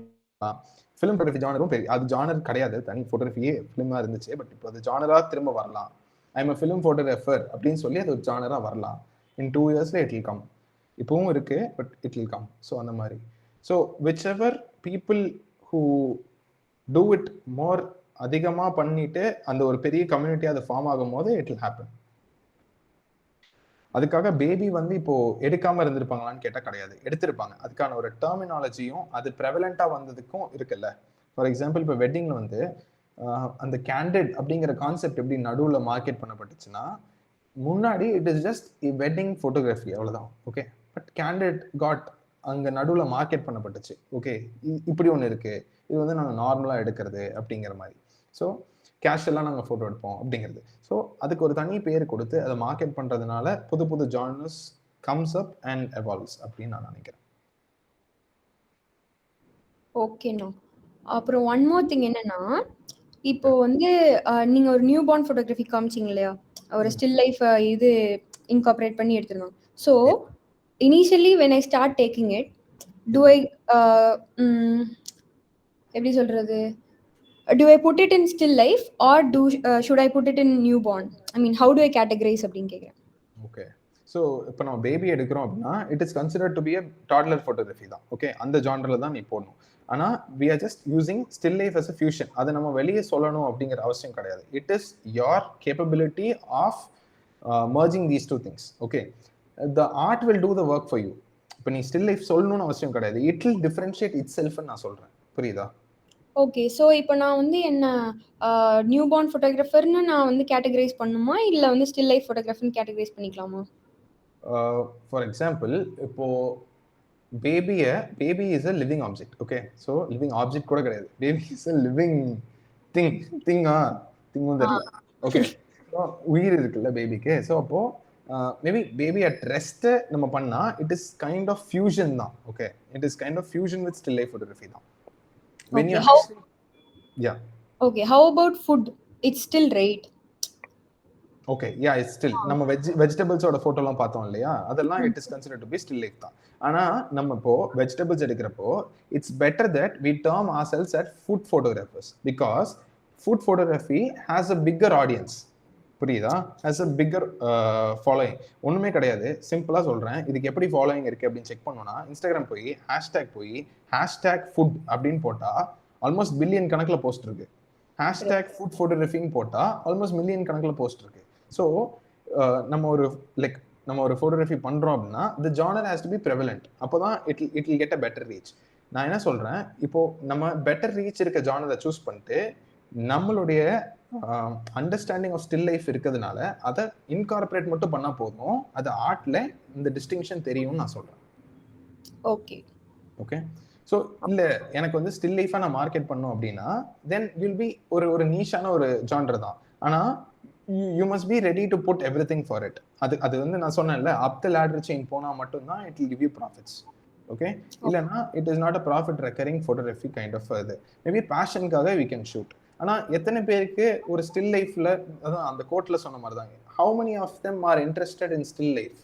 ஃபிலிம் ஃபோட்டோகிராஃபி ஜானரும் அது ஜானர் கிடையாது, தனி ஃபோட்டோகிராஃபியே ஃபிலிமாக இருந்துச்சு. பட் இப்போ அது ஜானராக திரும்ப வரலாம். ஐ எம் ஃபிலிம் ஃபோட்டோகிராஃபர் அப்படின்னு சொல்லி அது ஒரு ஜானராக வரலாம். இன் 2 years இட் வில் கம். இப்பவும் இருக்கு, but it will come. So அந்த மாதிரி. So which ever people who do it more அதிகமாக பண்ணிட்டு அந்த ஒரு பெரிய கம்யூனிட்டி அது ஃபார்ம் ஆகும் போது இட் வில் ஹேப்பன். அதுக்காக பேபி வந்து இப்போ எடுக்காம இருந்திருப்பாங்களான்னு கேட்டால் கிடையாது, எடுத்திருப்பாங்க. அதுக்கான ஒரு டெர்மினாலஜியும் அது ப்ரெவலண்டா வந்ததுக்கும் இருக்குல்ல. ஃபார் எக்ஸாம்பிள் இப்போ வெட்டிங்ல வந்து அந்த கேண்டிட் அப்படிங்கிற கான்செப்ட் எப்படி நடுவில் மார்க்கெட் பண்ணப்பட்டுச்சுன்னா, முன்னாடி it is just wedding photography, அவ்வளோதான். ஓகே, பட் கேண்டிட் காட் அங்கே நடுவில் மார்க்கெட் பண்ணப்பட்டுச்சு. ஓகே, இப்படி ஒன்று இருக்கு, இது வந்து நாங்கள் நார்மலாக எடுக்கிறது அப்படிங்கிற மாதிரி. ஸோ கேஷுவலாக நாங்கள் ஃபோட்டோ எடுப்போம் அப்படிங்கிறது. ஸோ அதுக்கு ஒரு தனி பேர் கொடுத்து அதை மார்க்கெட் பண்ணுறதுனால புது புது genres comes up and evolves அப்படின்னு நான் நினைக்கிறேன். ஓகேண்ணா. அப்புறம் ஒன் மோர் திங் என்னன்னா, இப்போ வந்து நீங்க ஒரு நியூ பார்ன் ஃபோட்டோகிராஃபி காமிச்சிங்க இல்லையா, ஒரு ஸ்டில் லைஃப் இது இன்கார்பரேட் பண்ணி எடுத்துருந்தோம். So initially when I start taking it, to I எப்படி சொல்றது, do I put it in still life or should I put it in newborn? I mean, how do I categorize அப்படின்னு கேட்குறேன். Okay, so இப்போ நம்ம baby எடுக்கிறோம் அப்படின்னா it is consider to be a toddler photography தான். Okay, அந்த ஜானரில் தான் நீ போடணும். ஆனால் we are just using still life as a fusion. அதை நம்ம வெளியே சொல்லணும் அப்படிங்கிற அவசியம் கிடையாது. It is your capability of merging these two things. Okay, the art will do the work for you. இப்போ நீ ஸ்டில் லைஃப் சொல்லணும்னு அவசியம் கிடையாது, இட் வில் டிஃபரன்ஷியேட் இட் செல்ஃப்னு நான் சொல்கிறேன். புரியுதா? ஓகே, ஸோ இப்போ நான் வந்து என்ன நியூ பார்ன் ஃபோட்டோகிராஃபர்னு நான் வந்து கேட்டகரைஸ் பண்ணுமா, இல்லை வந்து ஸ்டில் லைஃப் ஃபோட்டோகிராஃபர்னு கேட்டகரைஸ் பண்ணிக்கலாமா? ஃபார் எக்ஸாம்பிள் இப்போ baby is a living object. Okay, so living object கூட கிடையாது, பேபி இஸ் அ லிவிங் திங்கும் தெரியல. ஓகே, உயிர் இருக்குல்ல பேபிக்கு. ஸோ அப்போ மேபி பேபி அட் ரெஸ்ட் நம்ம பண்ணா it is kind of fusion தான். Okay, it is kind of fusion with still life photography தான். When you actually, yeah. Okay, how about food? It's still right. Okay யா it's still நம்ம வெஜிடபிள்ஸோட போட்டோலாம் பார்த்தோம் இல்லையா, அதெல்லாம் it is considered to be still life தான். ஆனா நம்ம இப்போ வெஜிடபிள்ஸ் எடுக்கிறப்போ it's better that we term ourselves at food photographers because food photography has a bigger audience. புரியுதா? has a bigger following. ஒண்ணுமே கிடையாது, சிம்பிளா சொல்றேன். இதுக்கு எப்படி ஃபாலோயிங் இருக்கு அப்படின்னு செக் பண்ணோம்னா இன்ஸ்டாகிராம் போய் ஹேஷ்டேக் ஃபுட் அப்படின்னு போட்டா ஆல்மோஸ்ட் பில்லியன் கணக்குல போஸ்ட் இருக்கு. ஹேஷ்டேக் ஃபுட் ஃபோட்டோகிராஃபின்னு போட்டா ஆல்மோஸ்ட் மில்லியன் கணக்குல போஸ்ட் இருக்கு. ஸோ நம்ம ஒரு ஃபோட்டோகிராஃபி பண்றோம் அப்படின்னா the genre has to be prevalent. அப்போதான் it will get a better reach. நான் என்ன சொல்றேன், இப்போ நம்ம பெட்டர் ரீச் இருக்க ஜானரை சூஸ் பண்ணிட்டு நம்மளுடைய அண்டர்ஸ்டாண்டிங் ஆஃப் ஸ்டில் லைஃப் இருக்கிறதுனால அதை இன்கார்பரேட் மட்டும் பண்ணா போதும், அது ஆர்ட்ல இந்த டிஸ்டிங்ஷன் தெரியும்னு நான் சொல்றேன். ஓகே ஓகே ஸோ இல்லை எனக்கு வந்து ஸ்டில் லைஃபாக நான் மார்க்கெட் பண்ணோம் அப்படின்னா தென் வில் பி ஒரு நீஷான ஒரு ஜான்டர் தான். ஆனால் you must be ready to put every thing for it. அது வந்து நான் சொன்னேன்ல, அப் த லேடர் செயின் போனால் மட்டும்தான் it will give you profits. Okay இல்லைன்னா it is not a profit recurring photography kind of இது. மேபி பேஷனுக்காக வி கேன் ஷூட். ஆனால் எத்தனை பேருக்கு ஒரு ஸ்டில் லைஃப்ல, அதான் அந்த கோட்ல சொன்ன மாதிரி தாங்க, how many of them are interested in still life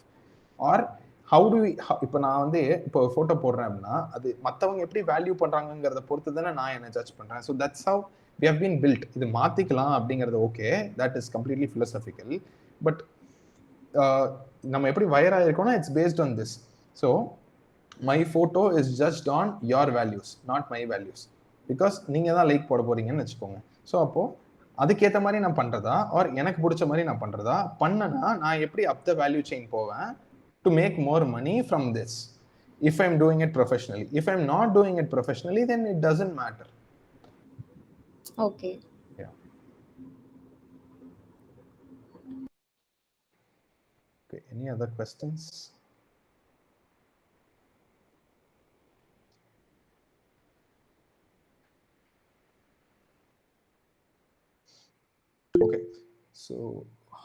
or how to இப்போ நான் வந்து இப்போ ஃபோட்டோ போடுறேன் அப்படின்னா அது மற்றவங்க எப்படி வேல்யூ பண்ணுறாங்கிறத பொறுத்து தானே நான் என்ன ஜட்ஜ் பண்ணுறேன். So that's how we have been built. இது மாற்றிக்கலாம் அப்படிங்கிறது okay, that is completely philosophical. But நம்ம எப்படி வயர் ஆகிருக்கோம்னா it's based on this. So my photo is just on your values, not my values. Because நீங்கள் தான் like போட போறீங்கன்னு வச்சுக்கோங்க. ஸோ அப்போது அதுக்கேற்ற மாதிரி நான் பண்ணுறதா ஆர் எனக்கு பிடிச்ச மாதிரி நான் பண்ணுறதா பண்ணனா நான் எப்படி அப் த வேல்யூ செயின் போவேன் to make more money from this if I'm doing it professionally. If I'm not doing it professionally, then it doesn't matter. Okay. Yeah. Okay, any other questions? Okay, so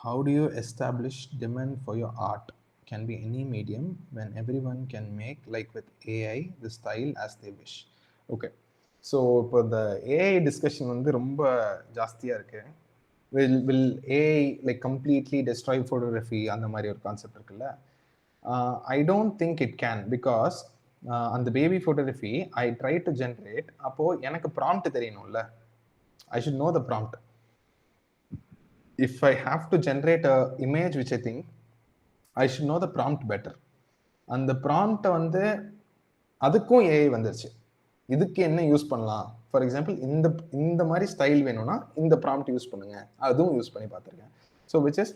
how do you establish demand for your art? Can be any medium when everyone can make like with AI the style as they wish. Okay, so இப்போ இந்த AI discussion வந்து ரொம்ப ஜாஸ்தியாக இருக்கு. will AI like completely destroy photography அந்த மாதிரி ஒரு concept இருக்குல்ல. I don't think it can because அந்த baby photography I try to generate, அப்போ எனக்கு ப்ராம்ப்ட் தெரியணும்ல. I should know the prompt. If I have to generate a image which I think I should know the prompt better. அந்த ப்ராம்ப்டை வந்து அதுக்கும் AI வந்துருச்சு. இதுக்கு என்ன யூஸ் பண்ணலாம், ஃபார் எக்ஸாம்பிள் இந்த மாதிரி ஸ்டைல் வேணும்னா இந்த ப்ராம்ப்ட் யூஸ் பண்ணுங்க, அதுவும் யூஸ் பண்ணி பார்த்துருக்கேன். ஸோ விச் இஸ்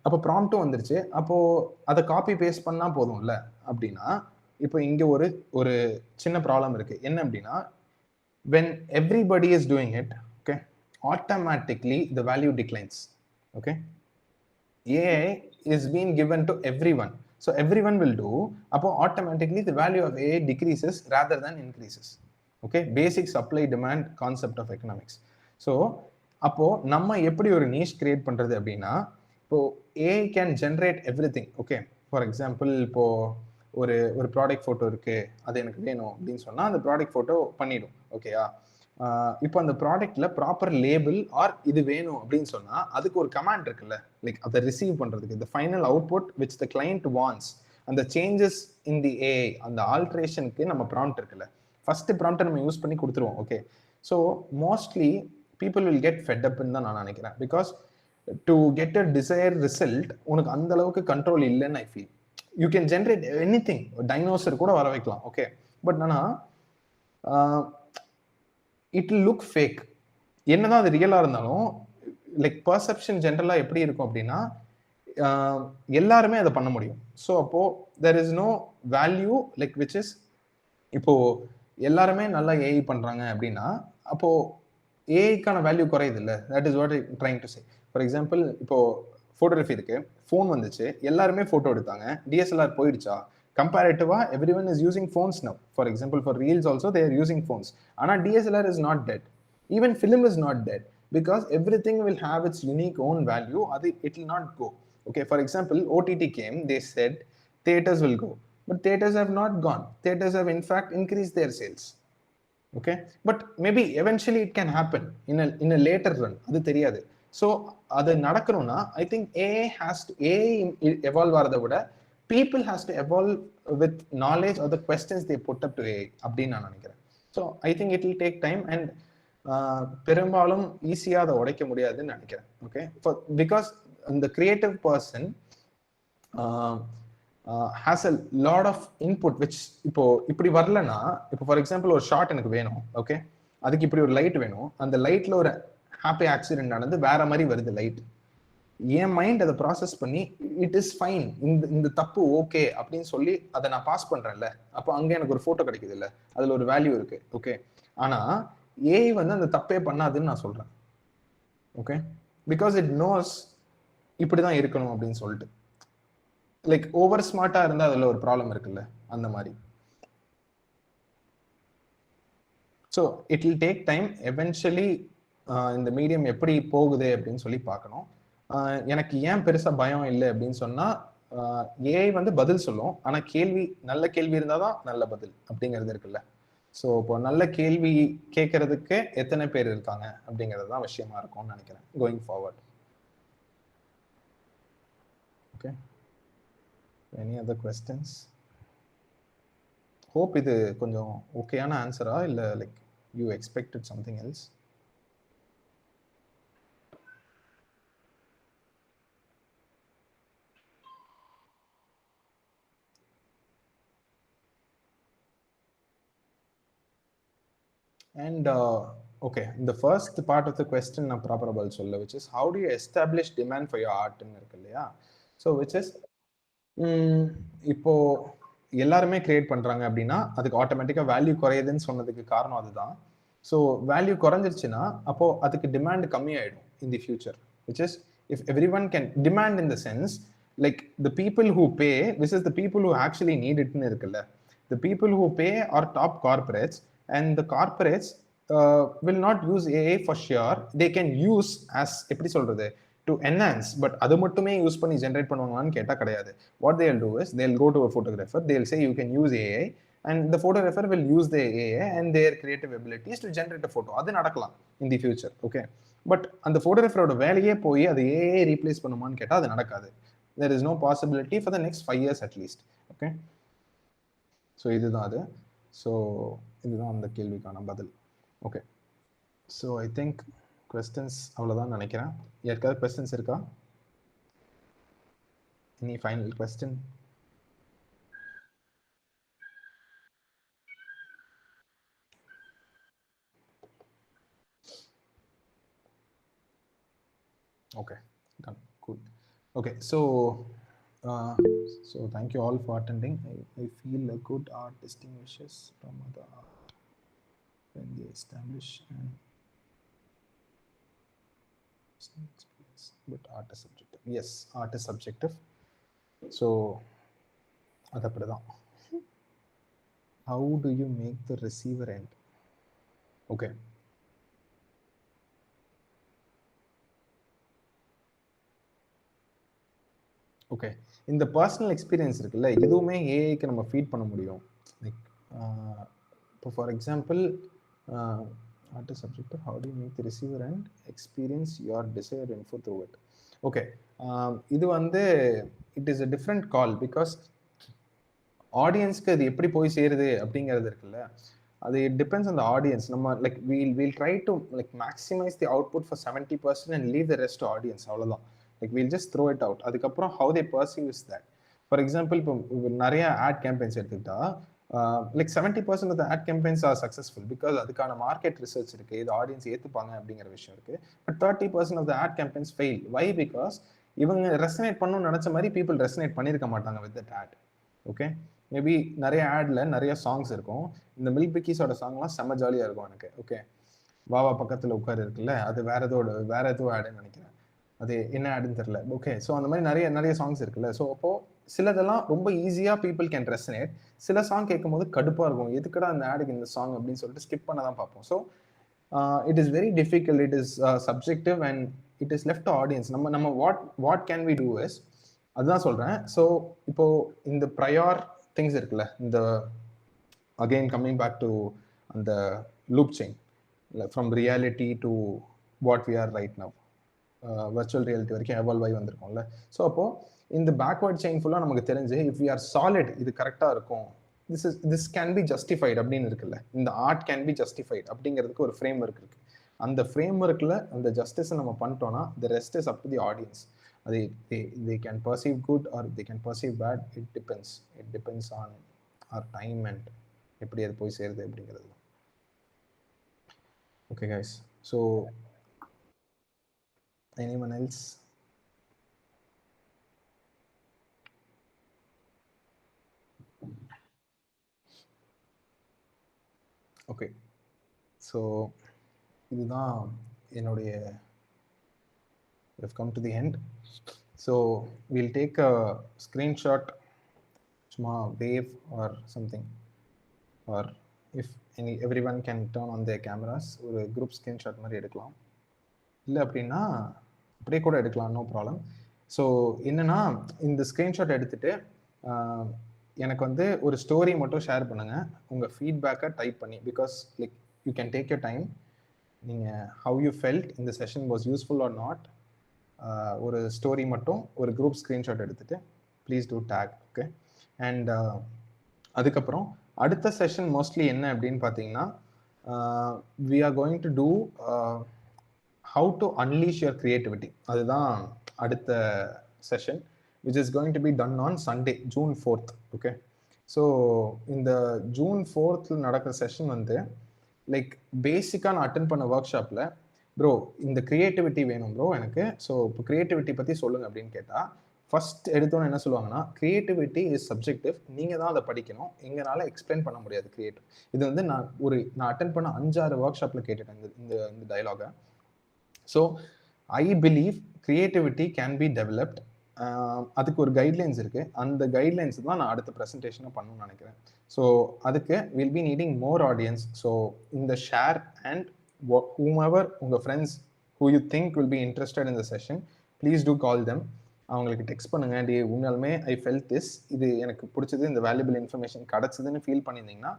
அப்போ ப்ராம்ப்டும் வந்துருச்சு. அப்போது அதை காப்பி பேஸ்ட் பண்ணால் போதும்ல. அப்படின்னா இப்போ இங்கே ஒரு சின்ன ப்ராப்ளம் இருக்குது. என்ன அப்படின்னா when everybody is doing it, okay, automatically the value declines. Okay, AI is being given to everyone, so everyone will do, அப்போ automatically the value of AI decreases rather than increases. Okay, basic supply demand concept of economics. So அப்போ நம்ம எப்படி ஒரு niche create பண்றது அப்படின்னா, இப்போ AI can generate everything. Okay, for example இப்போ ஒரு ப்ராடக்ட் ஃபோட்டோ இருக்கு, அது எனக்கு வேணும் அப்படின்னு சொன்னா அந்த ப்ராடக்ட் ஃபோட்டோ பண்ணிடும். ஓகேயா, இப்போ அந்த ப்ராடக்ட்ல ப்ராப்பர் லேபிள் ஆர் இது வேணும் அப்படின்னு சொன்னா அதுக்கு ஒரு கமாண்ட் இருக்குல்ல, லைக் அதை ரிசீவ் பண்றதுக்கு the final output which the client wants, அந்த சேஞ்சஸ் இன் தி ஏஐ, அந்த ஆல்ட்ரேஷனுக்கு நம்ம ப்ராம்ப்ட் இருக்குல்ல, ஃபர்ஸ்ட் ப்ராம்ப்டை நம்ம யூஸ் பண்ணி கொடுத்துருவோம். Okay, so mostly people will get fed அப்னு தான் நான் நினைக்கிறேன். Because to get a desire result உனக்கு அந்த அளவுக்கு கண்ட்ரோல் இல்லைன்னு I feel. You can generate anything, dinosaur கூட வர வைக்கலாம். ஓகே, பட் ஆனால் இட் வில் லுக் ஃபேக். என்னதான் அது ரியலாக இருந்தாலும் லைக் பர்செப்ஷன் ஜென்ரலாக எப்படி இருக்கும் அப்படின்னா எல்லாருமே அதை பண்ண முடியும். ஸோ அப்போ there is no value like which is, இப்போ எல்லாருமே நல்லா ஏஐ பண்றாங்க அப்படின்னா அப்போ ஏஐக்கான வேல்யூ குறையுது இல்லை. That is what I trying to say. For example இப்போ ஃபோட்டோகிராஃபி இருக்கு, ஃபோன் வந்துச்சு, எல்லாருமே ஃபோட்டோ எடுத்தாங்க, டிஎஸ்எல்ஆர் போயிடுச்சா? கம்பேரிட்டிவா everyone is using phones now. For example for reels also they are using phones. ஆனால் DSLR is not dead, even film is not dead, because everything will have its unique own value. It will not go. Okay, for example, OTT came, they said theaters will go, but theaters have not gone. Theaters have in fact increased their sales. Okay, but maybe eventually it can happen in a later run, adu theriyadu. So அது நடக்கணும்னா I think AI evolve ஆகிறத விட people has to evolve with knowledge or the questions they put up to AI அப்படின்னு நான் நினைக்கிறேன். So I think it will take time and பெரும்பாலும் ஈஸியாக அதை உடைக்க முடியாதுன்னு நினைக்கிறேன். ஓகே, பிகாஸ் இந்த creative person has a lot of input which இப்போ இப்படி வரலன்னா, இப்போ ஃபார் எக்ஸாம்பிள் ஒரு ஷாட் எனக்கு வேணும், ஓகே, அதுக்கு இப்படி ஒரு லைட் வேணும், அந்த லைட்ல ஒரு ஹாப்பி ஆக்சிடென்ட் நடந்து வேற மாதிரி வருது லைட், என் மைண்ட் அதை ப்ராசஸ் பண்ணி இட் இஸ் ஃபைன், இந்த தப்பு ஓகே அப்படின்னு சொல்லி அதை நான் பாஸ் பண்றேன்ல, அப்போ அங்க எனக்கு ஒரு போட்டோ கிடைக்குது இல்ல, அதுல ஒரு வேல்யூ இருக்கு. ஓகே, ஆனா ஏஐ வந்து அந்த தப்பே பண்ணாதுன்னு நான் சொல்றேன். ஓகே, பிகாஸ் இட் நோஸ் இப்படிதான் இருக்கணும் அப்படின்னு சொல்லிட்டு. லைக் ஓவர் ஸ்மார்ட்டா இருந்தா அதுல ஒரு ப்ராப்ளம் இருக்குல்ல, அந்த மாதிரி. So it will take time. Eventually இந்த மீடியம் எப்படி போகுது அப்படின்னு சொல்லி பார்க்கணும். எனக்கு ஏன் பெருசா பயம் இல்லை அப்படின்னு சொன்னா, ஏஐ வந்து பதில் சொல்லும், ஆனா கேள்வி நல்ல கேள்வி இருந்தாதான் நல்ல பதில் அப்படிங்கிறது இருக்குல்ல. ஸோ இப்போ நல்ல கேள்வி கேட்கறதுக்கு எத்தனை பேர் இருக்காங்க அப்படிங்கிறது தான் விஷயமா இருக்கும்னு நினைக்கிறேன் going forward. Okay, any other questions? Hope இது கொஞ்சம் ஓகேயான ஆன்சரா இல்லை like you expected something else? And okay, the first part of the question na proper abal solla, which is how do you establish demand for your art nu irukku illaya. So which is இப்போ எல்லாருமே create பண்றாங்க அப்படின்னா அதுக்கு ஆட்டோமேட்டிக்கா value குறையுதுன்னு சொன்னதுக்கு காரணம் அதுதான். So value குறைஞ்சிருச்சுன்னா அப்போ அதுக்கு டிமாண்ட் கம்மியாயிடும் in the future. Which is if every one can demand in the sense like the people who pay which is the people who actually need இட்னு இருக்குல்ல. The people who pay are top corporates and the corporates will not use AI for sure. They can use as எப்படி சொல்றது to enhance, but அது மட்டுமே use பண்ணி generate பண்ணுவாங்களான்னு கேட்டா கிடையாது. What they'll do is they'll go to a photographer, they'll say you can use AI and the photographer will use the AI and their creative abilities to generate a photo. அது நடக்கலாம் in the future. Okay, but அந்த ஃபோட்டோகிராஃபரோட வேலையே போய் அது AI replace பண்ணுமான்னு கேட்டா அது நடக்காது. There is no possibility for the next 5 years at least. Okay, so இதுதான் அது. ஸோ இதுதான் அந்த கேள்விக்கான பதில். Okay, so I think questions அவ்வளோதான் நினைக்கிறேன். யாருக்காவது கொஸ்டின்ஸ் இருக்கா? Any final question? Okay, done. Cool. Okay, so thank you all for attending. I feel a good art distinguishes from other art when they establish an experience. But art is subjective. Yes, art is subjective. So அது அப்படிதான். How do you make the receiver end? Okay. Okay, இந்த personal experience இருக்குல்ல, எதுவுமே ஏஐக்கு நம்ம feed பண்ண முடியும். Like இப்போ for example art is subjective, how do you make the receiver and experience your desire info through it. Okay, இது வந்து it is a different call because ஆடியன்ஸ்க்கு அது எப்படி போய் சேருது அப்படிங்கிறது இருக்குல்ல, அது it depends on the audience. நம்ம like we'll try to like maximise the output for 70% and leave the rest audience, அவ்வளோதான். Like we'll just throw it out. அதுக்கப்புறம் how they perceive is that. For example, இப்போ நிறைய ad campaigns எடுத்துக்கிட்டா like 70% of the ad campaigns are successful because அதுக்கான market research இருக்கு, இது audience ஏத்துப்பாங்க அப்படிங்கிற விஷயம் இருக்கு. But 30% of the ad campaigns fail. Why? Because இவங்க ரெசனேட் பண்ணணும்னு நினைச்ச மாதிரி people ரெசனேட் பண்ணியிருக்க மாட்டாங்க with that ad. Okay, maybe நிறைய ஆட்ல நிறைய சாங்ஸ் இருக்கும். இந்த மில்க் பிக்கிஸோட சாங்லாம் செம்ம ஜாலியா இருக்கும் எனக்கு. ஓகே, வாவா பக்கத்துல உட்காரு இருக்குல்ல, அது வேற ஏதோ ஆடுன்னு நினைக்கிறேன், அது என்ன ஆடுன்னு தெரியல. ஓகே, ஸோ அந்த மாதிரி நிறைய சாங்ஸ் இருக்குல்ல. ஸோ அப்போ சிலதெல்லாம் ரொம்ப ஈஸியாக பீப்புள் கேன் ரெசனேட், சில சாங் கேட்கும் போது கடுப்பாக இருக்கும், எதுக்கடா அந்த ஆடுக்கு இந்த சாங் அப்படின்னு சொல்லிட்டு ஸ்கிப் பண்ண தான் பார்ப்போம். So it is very difficult, it is subjective and it is left audience. நம்ம what can we do is, அதுதான் சொல்கிறேன். ஸோ இப்போ இந்த ப்ரையார் திங்ஸ் இருக்குல்ல, இந்த அகெயின் கம்மிங் பேக் டு அந்த loop chain from reality to what we are right now. Virtual reality வரைக்கும் evolve ஆகி வந்திருக்கோம்ல. ஸோ அப்போது இந்த பேக்வர்ட் செயின் ஃபுல்லாக நமக்கு தெரிஞ்சு இஃப் வி ஆர் சாலிட் இது கரெக்டாக இருக்கும், திஸ் கேன் பி ஜஸ்டிஃபைட் அப்படின்னு இருக்குல்ல, இந்த ஆர்ட் கேன் பி ஜஸ்டிஃபைட் அப்படிங்கிறதுக்கு ஒரு ஃப்ரேம் ஒர்க் இருக்கு. அந்த ஃப்ரேம் ஒர்க்கில் அந்த ஜஸ்டிஸை நம்ம பண்ணிட்டோம்னா the rest is up to the audience. அது they can perceive good or they can perceive bad. It depends on our time and எப்படி அது போய் சேருது அப்படிங்கிறது. Okay guys, so anyone else? Okay, so இதுதான் என்னுடைய, we've come to the end. So we'll take a screenshot, சும்மா wave or something, or if everyone can turn on their cameras, ஒரு group screenshot மாதிரி எடுக்கலாம். இல்லை அப்படின்னா அப்படியே கூட எடுக்கலாம், நோ ப்ராப்ளம். ஸோ என்னன்னா இந்த ஸ்க்ரீன்ஷாட் எடுத்துட்டு எனக்கு வந்து ஒரு ஸ்டோரி மட்டும் ஷேர் பண்ணுங்கள் உங்கள் ஃபீட்பேக்கை டைப் பண்ணி. Because like you can take your time. நீங்கள் ஹவ் யூ ஃபெல்ட் இந்த session was useful or not, ஒரு ஸ்டோரி மட்டும் ஒரு குரூப் ஸ்க்ரீன்ஷாட் எடுத்துகிட்டு please do tag. Okay, and அதுக்கப்புறம் அடுத்த செஷன் மோஸ்ட்லி என்ன அப்படின்னு பார்த்தீங்கன்னா, we are going to do how to unleash your creativity. அதுதான் அடுத்த session, which is going to be done on Sunday, June 4th. Okay, so இந்த June 4th நடக்கிற session வந்து லைக் பேசிக்காக நான் அட்டன் பண்ண ஒர்க் ஷாப்பில், ப்ரோ இந்த க்ரியேட்டிவிட்டி வேணும் ப்ரோ எனக்கு, ஸோ இப்போ க்ரியேட்டிவிட்டி பற்றி சொல்லுங்கள் அப்படின்னு கேட்டால் ஃபர்ஸ்ட் எடுத்தோன்னு என்ன சொல்லுவாங்கன்னா, க்ரியேட்டிவிட்டி இஸ் சப்ஜெக்டிவ், நீங்கள் தான் அதை படிக்கணும், எங்களால் எக்ஸ்பிளைன் பண்ண முடியாது க்ரியேட்டிவ். இது வந்து நான் அட்டன் பண்ண 5-6 ஒர்க் ஷாப்பில் கேட்டுட்டேன் இந்த டைலாகை. So I believe creativity can be developed. அதுக்கு ஒரு கைட்லைன்ஸ் இருக்குது, அந்த கைட்லைன்ஸ் தான் நான் அடுத்த ப்ரெசன்டேஷனை பண்ணணும்னு நினைக்கிறேன். ஸோ அதுக்கு will be needing more audience. So இந்த ஷேர் அண்ட் whomever உங்கள் friends who you think will be interested in the session, please do call them. அவங்களுக்கு டெக்ஸ்ட் பண்ணுங்க, டே உண்மையாலுமே ஐ ஃபெல்ட் திஸ், இது எனக்கு பிடிச்சது, இந்த வேல்யூபிள் இன்ஃபர்மேஷன் கிடச்சதுன்னு ஃபீல் பண்ணியிருந்தீங்கன்னா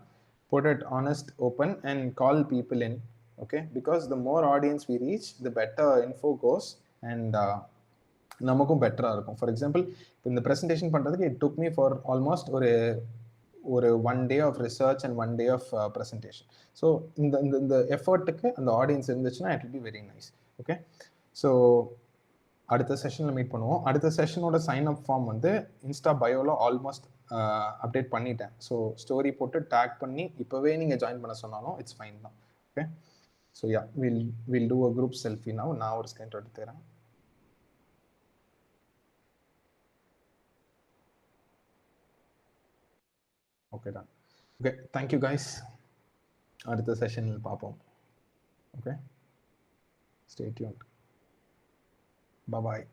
put it honest open and call people in. Okay, because the more audience we reach, the better info goes and நமக்கும் பெட்டராக இருக்கும். ஃபார் எக்ஸாம்பிள் இப்போ இந்த ப்ரெசன்டேஷன் பண்ணுறதுக்கு it took me for almost ஒரு 1 day of research and 1 day of presentation. So இந்த எஃபர்ட்டுக்கு அந்த ஆடியன்ஸ் இருந்துச்சுன்னா it will be very nice. Okay, so அடுத்த செஷனில் மீட் பண்ணுவோம். அடுத்த செஷனோட சைன் அப் ஃபார்ம் வந்து இன்ஸ்டா பயோவில் ஆல்மோஸ்ட் அப்டேட் பண்ணிட்டேன். ஸோ ஸ்டோரி போட்டு டேக் பண்ணி இப்போவே நீங்கள் ஜாயின் பண்ண சொன்னாலும் இட்ஸ் ஃபைன் தான். Okay, so yeah will do a group selfie now. நான் ஒரு ஸ்க்ரீன்ஷாட் எடுத்துக்கிறேன். Okay done. Okay, thank you guys. அடுத்த செஷனில் பார்ப்போம். Okay, stay tuned. பாய்.